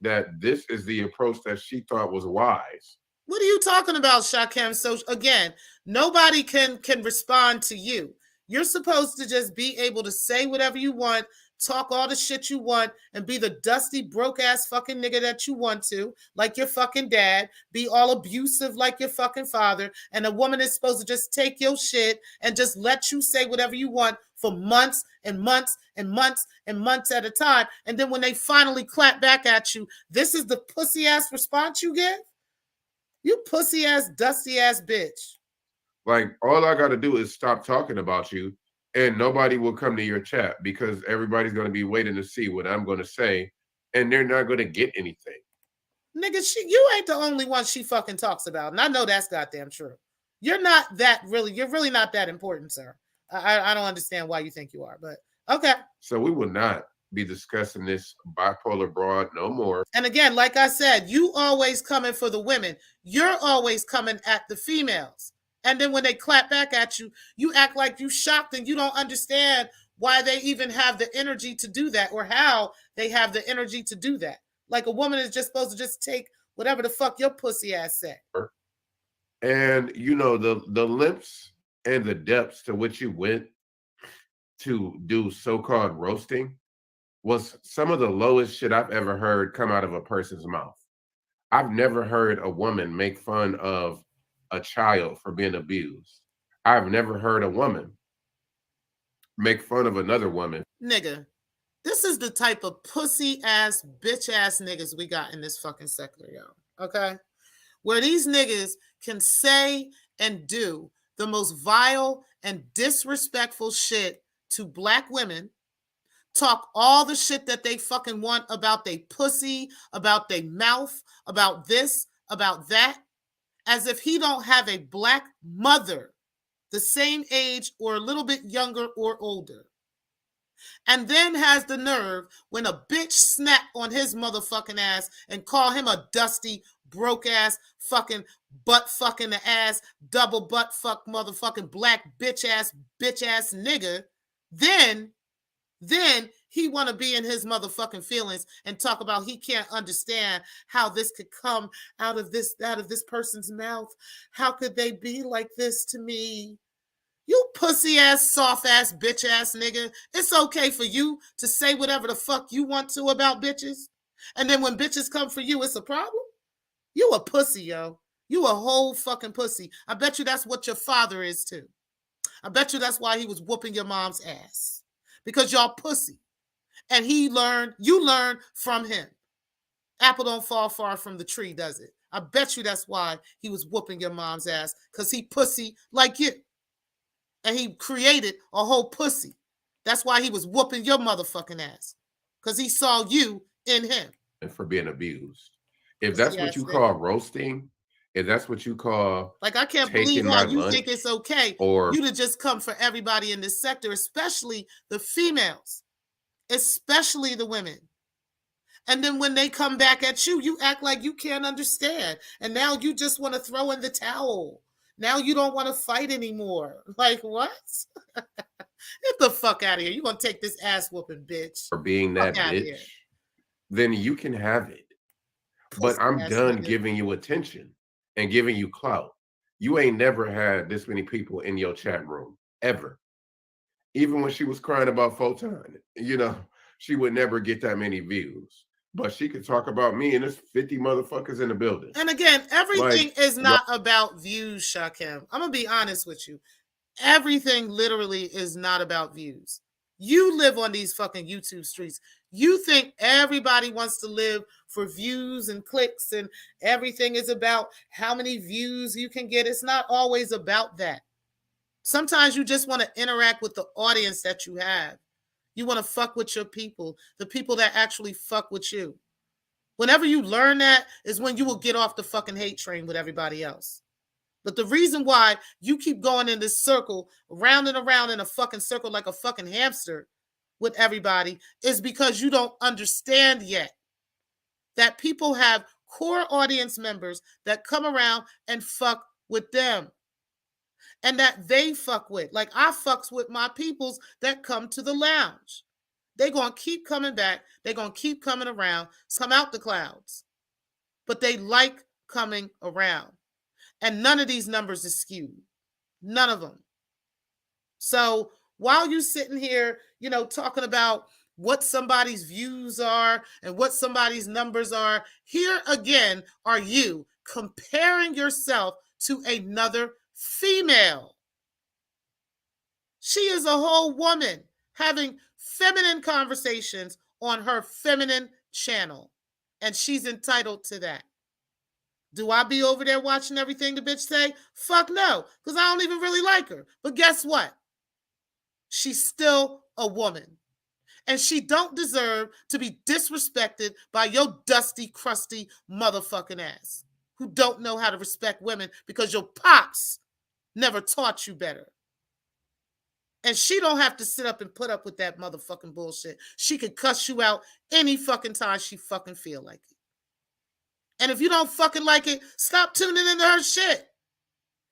that this is the approach that she thought was wise. What are you talking about, Shakem? So again, nobody can respond to you. You're supposed to just be able to say whatever you want, talk all the shit you want, and be the dusty, broke-ass fucking nigga that you want to, like your fucking dad, be all abusive like your fucking father, and a woman is supposed to just take your shit and just let you say whatever you want for months and months and months and months at a time, and then when they finally clap back at you, this is the pussy-ass response you give? You pussy-ass, dusty-ass bitch. Like, all I got to do is stop talking about you, and nobody will come to your chat because everybody's going to be waiting to see what I'm going to say, and they're not going to get anything. Nigga, you ain't the only one she fucking talks about, and I know that's goddamn true. You're really not that important, sir. I don't understand why you think you are, but okay. So we will not be discussing this bipolar broad no more. And again, like I said, you always coming for the women. You're always coming at the females. And then when they clap back at you, you act like you shocked and you don't understand why they even have the energy to do that or how they have the energy to do that. Like a woman is just supposed to just take whatever the fuck your pussy ass said. And you know, the lengths and the depths to which you went to do so-called roasting was some of the lowest shit I've ever heard come out of a person's mouth. I've never heard a woman make fun of a child for being abused. I've never heard a woman make fun of another woman. Nigga, this is the type of pussy ass, bitch ass niggas we got in this fucking sector, yo. Okay? Where these niggas can say and do the most vile and disrespectful shit to black women, talk all the shit that they fucking want about they pussy, about they mouth, about this, about that, as if he don't have a black mother the same age or a little bit younger or older. And then has the nerve when a bitch snap on his motherfucking ass and call him a dusty, broke ass, fucking butt fucking the ass, double butt fuck motherfucking black bitch ass nigga, then he want to be in his motherfucking feelings and talk about he can't understand how this could come out of this person's mouth. How could they be like this to me? You pussy ass, soft ass, bitch ass nigga. It's okay for you to say whatever the fuck you want to about bitches. And then when bitches come for you, it's a problem? You a pussy, yo. You a whole fucking pussy. I bet you that's what your father is too. I bet you that's why he was whooping your mom's ass. Because y'all pussy. And you learn from him. Apple don't fall far from the tree, does it? I bet you that's why he was whooping your mom's ass. Because he pussy like you. And he created a whole pussy. That's why he was whooping your motherfucking ass. Because he saw you in him. And for being abused. If that's what you call roasting, if that's what you call like, I can't believe how you think it's okay or you to just come for everybody in this sector, especially the females, especially the women. And then when they come back at you, you act like you can't understand. And now you just want to throw in the towel. Now you don't want to fight anymore. Like, what? Get the fuck out of here. You're going to take this ass whooping, bitch. For being that bitch, then you can have it. But I'm done giving you attention and giving you clout. You ain't never had this many people in your chat room, ever. Even when she was crying about Photon, you know, she would never get that many views. But she could talk about me and there's 50 motherfuckers in the building. And again, everything is not about views, Shakem. I'm going to be honest with you. Everything literally is not about views. You live on these fucking YouTube streets. You think everybody wants to live for views and clicks and everything is about how many views you can get. It's not always about that. Sometimes you just want to interact with the audience that you have. You want to fuck with your people, the people that actually fuck with you. Whenever you learn that is when you will get off the fucking hate train with everybody else. But the reason why you keep going in this circle, round and around in a fucking circle like a fucking hamster with everybody is because you don't understand yet that people have core audience members that come around and fuck with them. And that they fuck with. Like I fucks with my peoples that come to the lounge. They're going to keep coming back. They're going to keep coming around. Come out the clouds. But they like coming around. And none of these numbers is skewed. None of them. So while you're sitting here, you know, talking about what somebody's views are and what somebody's numbers are, here again are you comparing yourself to another female. She is a whole woman having feminine conversations on her feminine channel, and she's entitled to that. Do I be over there watching everything the bitch say? Fuck no, because I don't even really like her. But guess what? She's still a woman, and she don't deserve to be disrespected by your dusty, crusty motherfucking ass who don't know how to respect women because your pops never taught you better. And she don't have to sit up and put up with that motherfucking bullshit. She could cuss you out any fucking time she fucking feel like it. And if you don't fucking like it, stop tuning into her shit.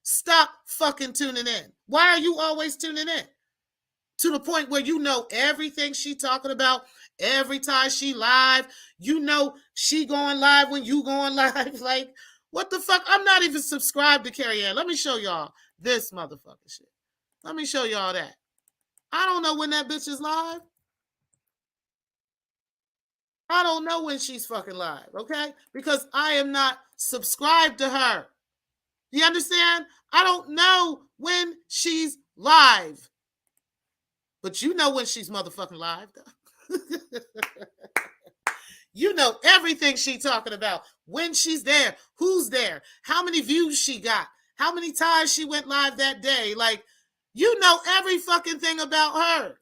Stop fucking tuning in. Why are you always tuning in? To the point where you know everything she talking about every time she live. You know she going live when you going live. Like, what the fuck? I'm not even subscribed to Carrie Ann. Let me show y'all this motherfucking shit. Let me show y'all that. I don't know when that bitch is live. I don't know when she's fucking live, okay? Because I am not subscribed to her. You understand? I don't know when she's live. But you know when she's motherfucking live, though. You know everything she's talking about. When she's there, who's there, how many views she got, how many times she went live that day. Like, you know every fucking thing about her.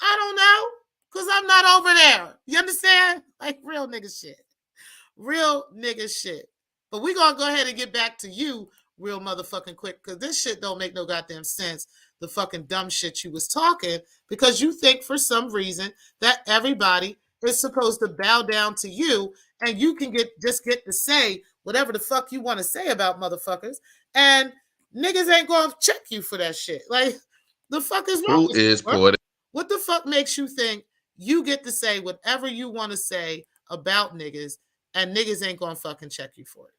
I don't know, because I'm not over there. You understand? Like, real nigga shit. Real nigga shit. But we gonna go ahead and get back to you real motherfucking quick, because this shit don't make no goddamn sense. The fucking dumb shit you was talking, because you think for some reason that everybody is supposed to bow down to you, and you can just get to say whatever the fuck you want to say about motherfuckers, and niggas ain't gonna check you for that shit. Like, the fuck is wrong with you, bro? What the fuck makes you think you get to say whatever you want to say about niggas, and niggas ain't gonna fucking check you for it?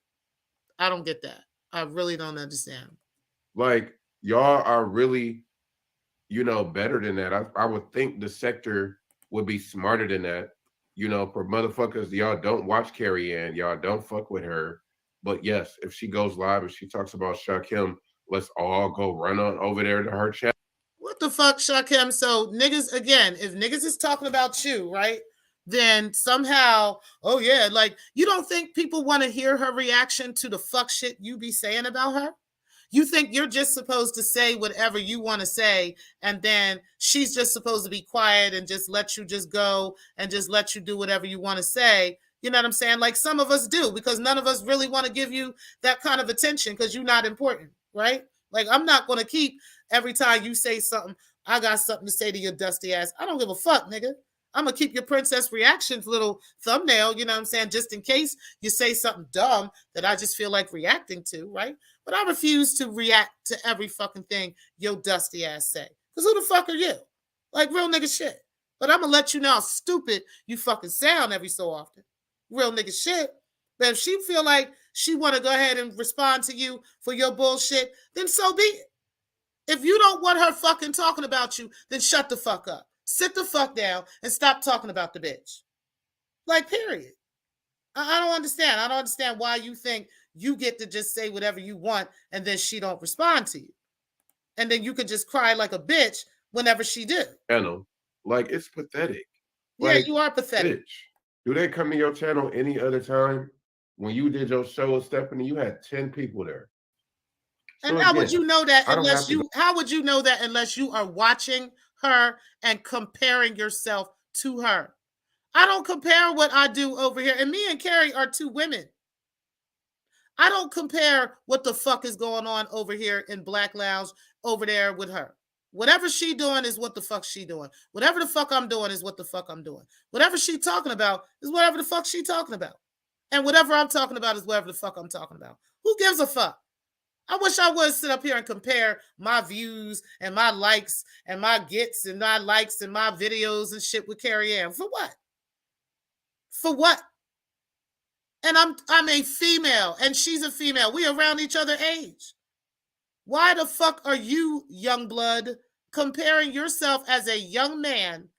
I don't get that. I really don't understand. Like, y'all are really, better than that. I would think the sector would be smarter than that. For motherfuckers, y'all don't watch Carrie Ann, y'all don't fuck with her. But yes, if she goes live and she talks about Shakim, let's all go run on over there to her chat. What the fuck, Shakim? So niggas, again, if niggas is talking about you, right? Then somehow, oh yeah, like, you don't think people want to hear her reaction to the fuck shit you be saying about her? You think you're just supposed to say whatever you want to say, and then she's just supposed to be quiet and just let you just go and just let you do whatever you want to say? You know what I'm saying? Like, some of us do, because none of us really want to give you that kind of attention because you're not important, right? Like, I'm not going to keep every time you say something, I got something to say to your dusty ass. I don't give a fuck, nigga. I'm going to keep your princess reactions little thumbnail, you know what I'm saying, just in case you say something dumb that I just feel like reacting to, right? But I refuse to react to every fucking thing your dusty ass say. Because who the fuck are you? Like, real nigga shit. But I'm going to let you know how stupid you fucking sound every so often. Real nigga shit. But if she feel like she want to go ahead and respond to you for your bullshit, then so be it. If you don't want her fucking talking about you, then shut the fuck up. Sit the fuck down and stop talking about the bitch. Like, period. I don't understand. I don't understand why you think you get to just say whatever you want and then she don't respond to you. And then you could just cry like a bitch whenever she do. Channel. Like, it's pathetic. Yeah, Like, you are pathetic. Bitch, do they come to your channel any other time? When you did your show with Stephanie, you had 10 people there. So and how again, would you know that unless you how would you know that unless you are watching her and comparing yourself to her? I don't compare what I do over here. And me and Carrie are two women. I don't compare what the fuck is going on over here in Black Lounge over there with her. Whatever she doing is what the fuck she doing. Whatever the fuck I'm doing is what the fuck I'm doing. Whatever she talking about is whatever the fuck she talking about. And whatever I'm talking about is whatever the fuck I'm talking about. Who gives a fuck? I wish I would sit up here and compare my views and my likes and my gets and my likes and my videos and shit with Carrie Ann. For what? For what? And I'm a female and she's a female. We around each other age. Why the fuck are you, young blood, comparing yourself as a young man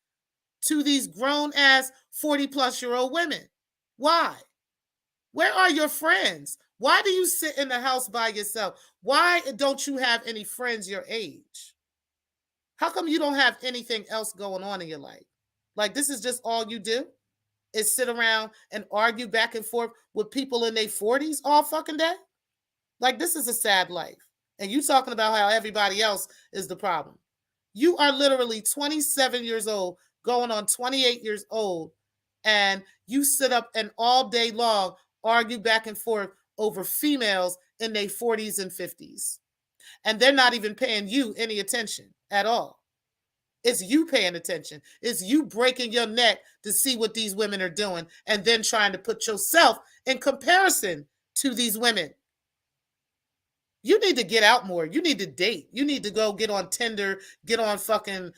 to these grown-ass 40-plus-year-old women? Why? Where are your friends? Why do you sit in the house by yourself? Why don't you have any friends your age? How come you don't have anything else going on in your life? Like, this is just all you do? Is sit around and argue back and forth with people in their 40s all fucking day? Like, this is a sad life. And you talking about how everybody else is the problem. You are literally 27 years old, going on 28 years old, and you sit up and all day long argue back and forth over females in their 40s and 50s. And they're not even paying you any attention at all. It's you paying attention. It's you breaking your neck to see what these women are doing and then trying to put yourself in comparison to these women. You need to get out more. You need to date. You need to go get on Tinder, get on fucking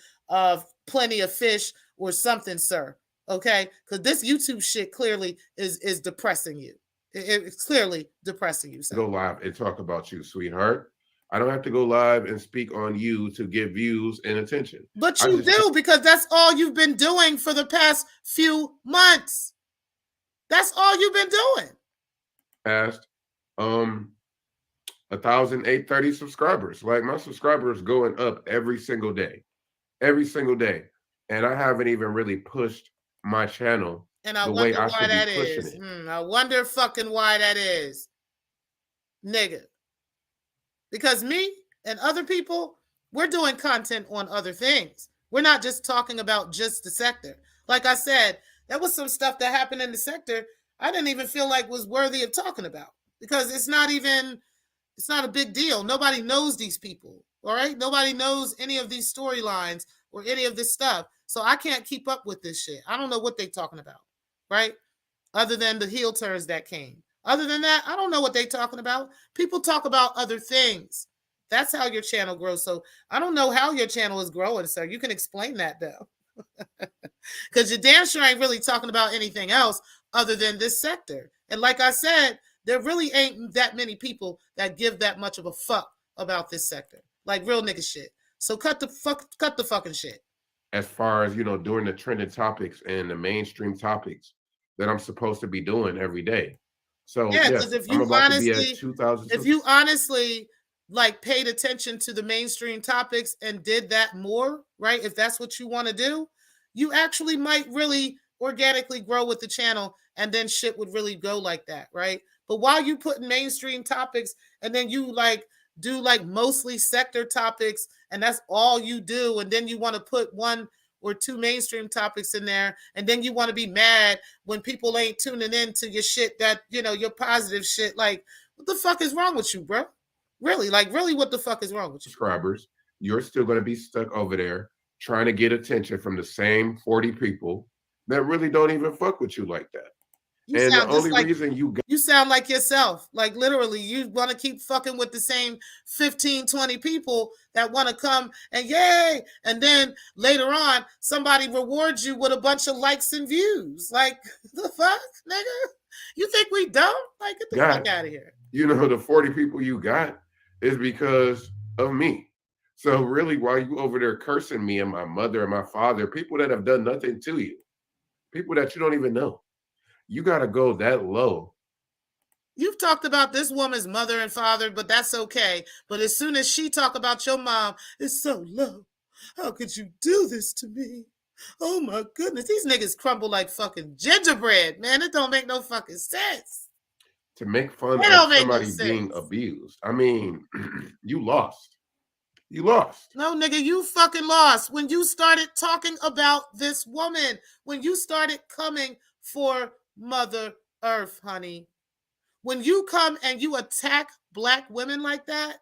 Plenty of Fish or something, sir. Okay? Because this YouTube shit clearly is depressing you. It's clearly depressing you, sir. Go live and talk about you, sweetheart. I don't have to go live and speak on you to get views and attention. But you do, because that's all you've been doing for the past few months. That's all you've been doing. Past 1,830 subscribers. Like, my subscribers going up every single day. Every single day. And I haven't even really pushed my channel the way I should be pushing it. I wonder fucking why that is. Nigga. Because me and other people, we're doing content on other things. We're not just talking about just the sector. Like I said, there was some stuff that happened in the sector I didn't even feel like was worthy of talking about, because it's not a big deal. Nobody knows these people, all right? Nobody knows any of these storylines or any of this stuff. So I can't keep up with this shit. I don't know what they're talking about, right? Other than the heel turns that came. Other than that, I don't know what they're talking about. People talk about other things. That's how your channel grows. So I don't know how your channel is growing, sir. You can explain that, though. Because you damn sure ain't really talking about anything else other than this sector. And like I said, there really ain't that many people that give that much of a fuck about this sector. Like real nigga shit. So cut the fucking shit. As far as, doing the trending topics and the mainstream topics that I'm supposed to be doing every day. So yeah, because if you honestly like paid attention to the mainstream topics and did that more, right? If that's what you want to do, you actually might really organically grow with the channel, and then shit would really go like that, right? But while you put in mainstream topics and then you do mostly sector topics and that's all you do, and then you want to put one or two mainstream topics in there, and then you want to be mad when people ain't tuning in to your shit that, your positive shit. Like, what the fuck is wrong with you, bro? Really, what the fuck is wrong with you? Subscribers, you're still going to be stuck over there trying to get attention from the same 40 people that really don't even fuck with you like that. You sound like yourself. Like, literally, you want to keep fucking with the same 15, 20 people that want to come and yay. And then later on, somebody rewards you with a bunch of likes and views. Like, the fuck, nigga? You think we dumb? Like, get the fuck out of here. The 40 people you got is because of me. So really, while you over there cursing me and my mother and my father, people that have done nothing to you, people that you don't even know, you got to go that low. You've talked about this woman's mother and father, but that's okay. But as soon as she talk about your mom, it's so low. How could you do this to me? Oh my goodness. These niggas crumble like fucking gingerbread, man. It don't make no fucking sense. To make fun of somebody being abused. I mean, you lost. You lost. No, nigga, you fucking lost. When you started talking about this woman, when you started coming for Mother Earth, honey. When you come and you attack Black women like that,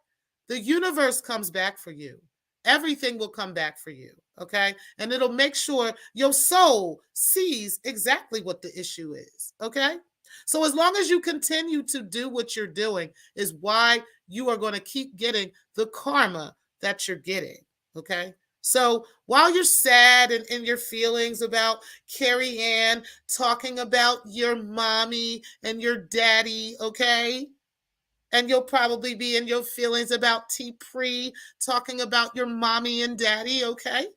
the universe comes back for you. Everything will come back for you, okay? And it'll make sure your soul sees exactly what the issue is, okay? So as long as you continue to do what you're doing is why you are going to keep getting the karma that you're getting, okay? So while you're sad and in your feelings about Carrie Ann talking about your mommy and your daddy, okay? And you'll probably be in your feelings about T-Pre talking about your mommy and daddy, okay?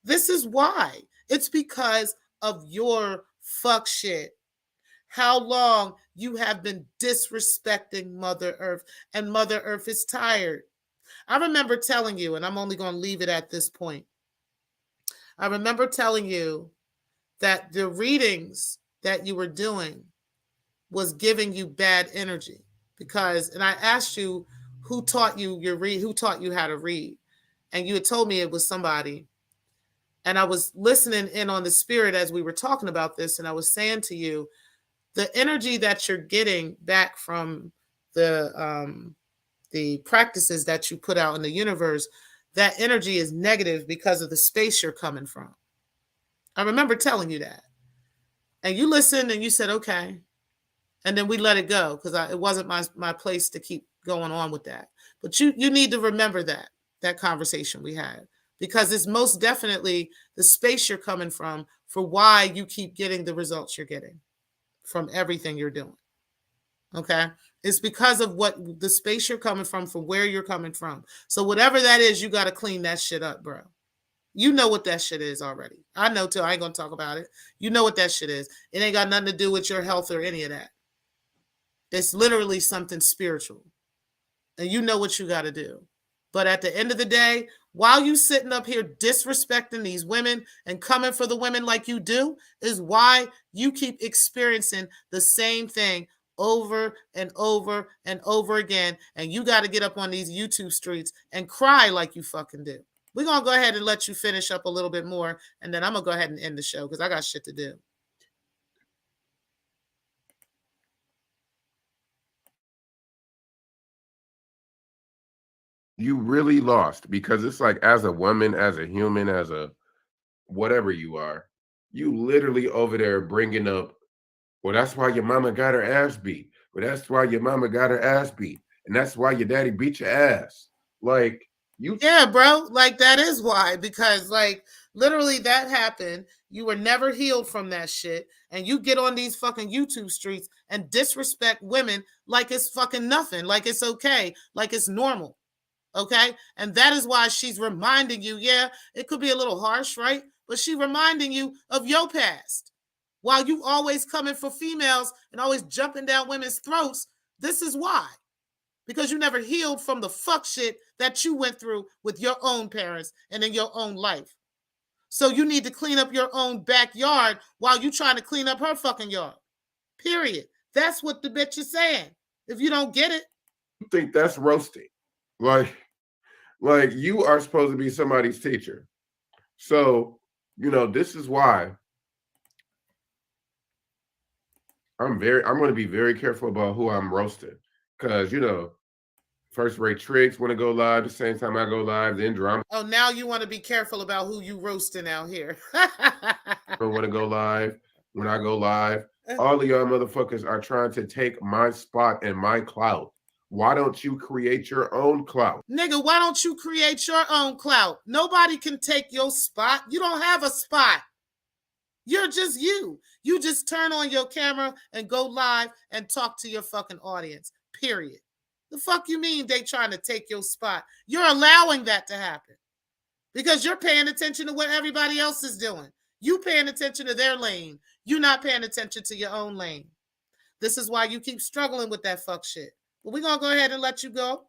This is why. It's because of your fuck shit. How long you have been disrespecting Mother Earth, and Mother Earth is tired. I remember telling you, and I'm only going to leave it at this point. I remember telling you that the readings that you were doing was giving you bad energy and I asked you who taught you how to read, and you had told me it was somebody, and I was listening in on the spirit as we were talking about this, and I was saying to you, the energy that you're getting back from the practices that you put out in the universe, that energy is negative because of the space you're coming from. I remember telling you that. And you listened and you said, okay. And then we let it go because it wasn't my place to keep going on with that. But you need to remember that conversation we had, because it's most definitely the space you're coming from for why you keep getting the results you're getting from everything you're doing. Okay? It's because of what the space you're coming from where you're coming from. So whatever that is, you got to clean that shit up, bro. You know what that shit is already. I know too. I ain't going to talk about it. You know what that shit is. It ain't got nothing to do with your health or any of that. It's literally something spiritual. And you know what you got to do. But at the end of the day, while you sitting up here disrespecting these women and coming for the women like you do, is why you keep experiencing the same thing over and over and over again. And you got to get up on these YouTube streets and cry like you fucking do. We're going to go ahead and let you finish up a little bit more. And then I'm going to go ahead and end the show because I got shit to do. You really lost, because it's like, as a woman, as a human, as a whatever you are, you literally over there bringing up, well, that's why your mama got her ass beat. Well, that's why your mama got her ass beat. And that's why your daddy beat your ass. Like, you. Yeah, bro. Like, that is why. Because, like, literally that happened. You were never healed from that shit. And you get on these fucking YouTube streets and disrespect women like it's fucking nothing. Like it's okay. Like it's normal. Okay? And that is why she's reminding you, yeah, it could be a little harsh, right? But she's reminding you of your past. While you always coming for females and always jumping down women's throats, this is why. Because you never healed from the fuck shit that you went through with your own parents and in your own life. So you need to clean up your own backyard while you trying to clean up her fucking yard. Period. That's what the bitch is saying. If you don't get it. You think that's roasting. Like you are supposed to be somebody's teacher. So, this is why I'm going to be very careful about who I'm roasting. Because, first rate tricks want to go live the same time I go live, then drama. Oh, now you want to be careful about who you roasting out here. I want to go live when I go live. All of y'all motherfuckers are trying to take my spot and my clout. Why don't you create your own clout? Nigga, why don't you create your own clout? Nobody can take your spot. You don't have a spot. You're just you. You just turn on your camera and go live and talk to your fucking audience. Period. The fuck you mean they trying to take your spot? You're allowing that to happen because you're paying attention to what everybody else is doing. You paying attention to their lane. You're not paying attention to your own lane. This is why you keep struggling with that fuck shit. But we're going to go ahead and let you go.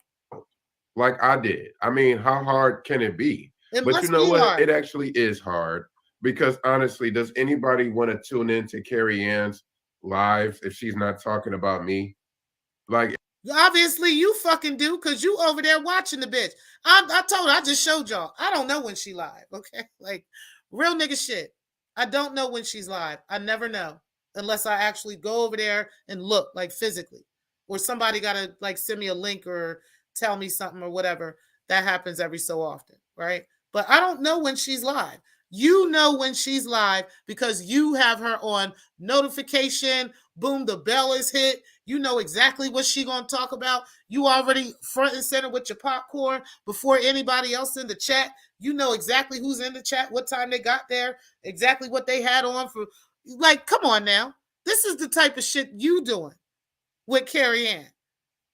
Like I did. I mean, how hard can it be? But you know what? Hard. It actually is hard. Because honestly, does anybody want to tune in to Carrie Ann's lives if she's not talking about me? Like, obviously you fucking do, because you over there watching the bitch. I told her, I just showed y'all. I don't know when she live, okay? Like, real nigga shit. I don't know when she's live. I never know unless I actually go over there and look, like physically. Or somebody got to like send me a link or tell me something or whatever. That happens every so often, right? But I don't know when she's live. You know when she's live because you have her on notification. Boom, the bell is hit. You know exactly what she's going to talk about. You already front and center with your popcorn before anybody else in the chat. You know exactly who's in the chat, what time they got there, exactly what they had on for. Like, come on now. This is the type of shit you doing with Carrie Ann.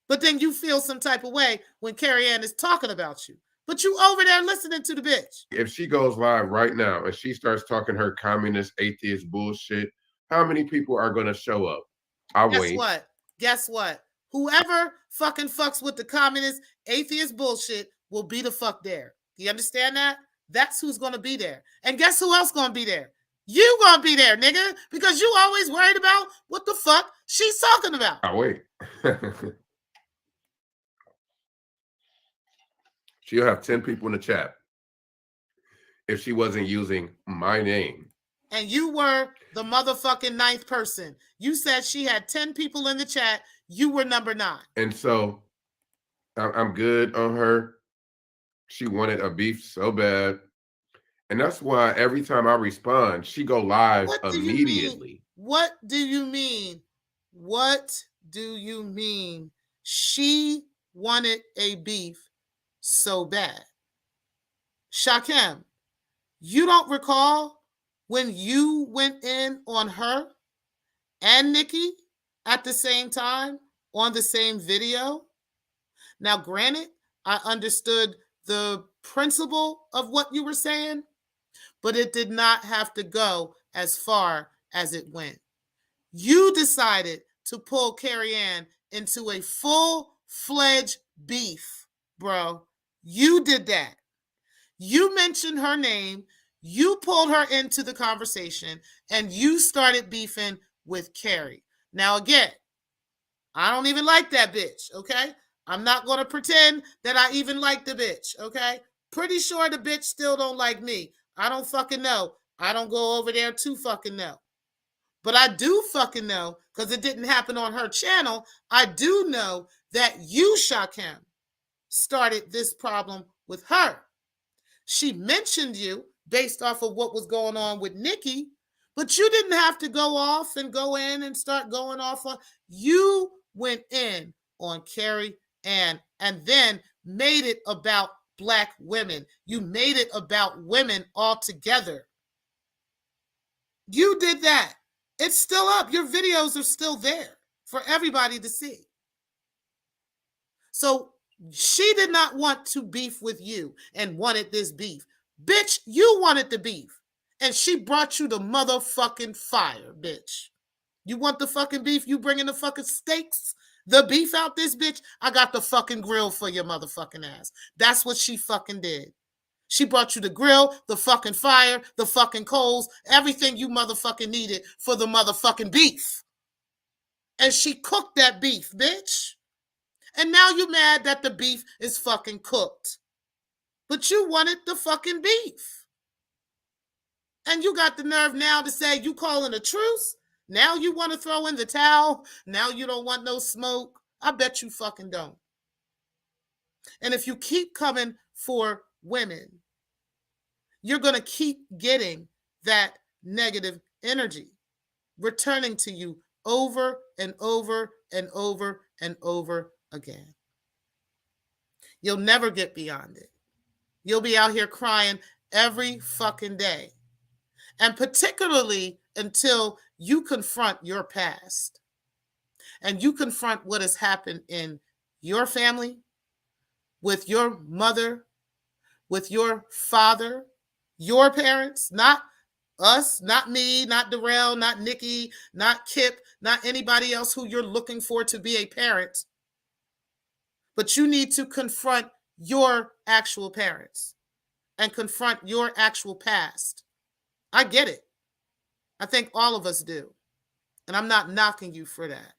But then you feel some type of way when Carrie Ann is talking about you. But you over there listening to the bitch. If she goes live right now and she starts talking her communist, atheist bullshit, how many people are going to show up? Wait. Guess what? Whoever fucking fucks with the communist, atheist bullshit will be the fuck there. Do you understand that? That's who's going to be there. And guess who else going to be there? You going to be there, nigga, because you always worried about what the fuck she's talking about. Wait. She'll have 10 people in the chat if she wasn't using my name. And you were the motherfucking 9th person. You said she had 10 people in the chat. You were number 9. And so I'm good on her She wanted a beef so bad. And that's why every time I respond, she go live immediately. What do you mean? What do you mean? She wanted a beef so bad. Shakem, you don't recall when you went in on her and Nikki at the same time on the same video? Now, granted, I understood the principle of what you were saying, but it did not have to go as far as it went. You decided to pull Carrie Ann into a full-fledged beef, bro. You did that. You mentioned her name, you pulled her into the conversation, and you started beefing with Carrie. Now, again, I don't even like that bitch, okay? I'm not going to pretend that I even like the bitch, okay? Pretty sure the bitch still don't like me. I don't fucking know. I don't go over there to fucking know. But I do fucking know, because it didn't happen on her channel, I do know that you, Shakem, started this problem with her. She mentioned you based off of what was going on with Nikki, but you didn't have to go off and go in and start going off on. You went in on Carrie Ann and then made it about Black women. You made it about women altogether. You did that. It's still up. Your videos are still there for everybody to see. So she did not want to beef with you and wanted this beef. Bitch, you wanted the beef. And she brought you the motherfucking fire, bitch. You want the fucking beef? You bringing the fucking steaks? The beef out this bitch? I got the fucking grill for your motherfucking ass. That's what she fucking did. She brought you the grill, the fucking fire, the fucking coals, everything you motherfucking needed for the motherfucking beef. And she cooked that beef, bitch. And now you mad that the beef is fucking cooked. But you wanted the fucking beef. And you got the nerve now to say you calling a truce? Now you want to throw in the towel? Now you don't want no smoke? I bet you fucking don't. And if you keep coming for women, you're going to keep getting that negative energy returning to you over and over and over and over again. You'll never get beyond it. You'll be out here crying every fucking day. And particularly until you confront your past and you confront what has happened in your family, with your mother, with your father, your parents, not us, not me, not Darrell, not Nikki, not Kip, not anybody else who you're looking for to be a parent. But you need to confront your actual parents and confront your actual past. I get it. I think all of us do. And I'm not knocking you for that.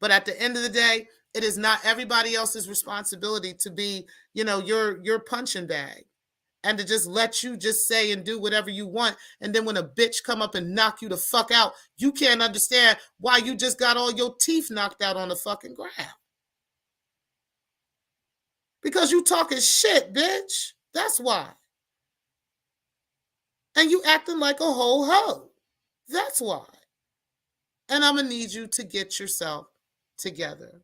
But at the end of the day, it is not everybody else's responsibility to be, your punching bag and to just let you just say and do whatever you want. And then when a bitch come up and knock you the fuck out, you can't understand why you just got all your teeth knocked out on the fucking ground. Because you talking shit, bitch. That's why. And you acting like a whole hoe. That's why. And I'm going to need you to get yourself together.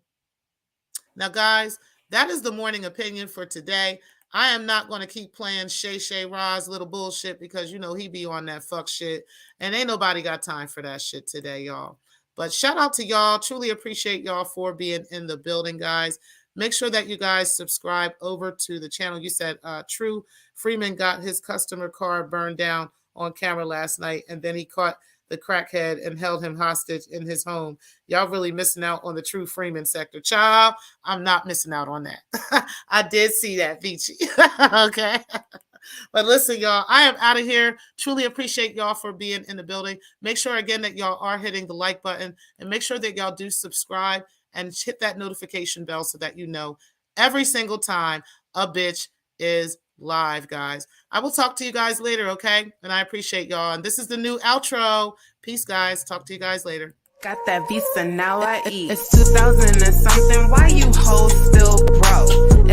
Now, guys, that is the morning opinion for today. I am not going to keep playing Shay Ra's little bullshit because, he be on that fuck shit. And ain't nobody got time for that shit today, y'all. But shout out to y'all. Truly appreciate y'all for being in the building, guys. Make sure that you guys subscribe over to the channel. You said True Freeman got his customer car burned down on camera last night, and then he caught the crackhead and held him hostage in his home. Y'all really missing out on the True Freeman sector. Child, I'm not missing out on that. I did see that, Vici. Okay. But listen, y'all, I am out of here. Truly appreciate y'all for being in the building. Make sure, again, that y'all are hitting the like button, and make sure that y'all do subscribe and hit that notification bell so that you know every single time a bitch is live, guys. I will talk to you guys later, okay? And I appreciate y'all. And this is the new outro. Peace, guys. Talk to you guys later. Got that visa, now I eat. It's 2000 and something. Why you hoes still broke?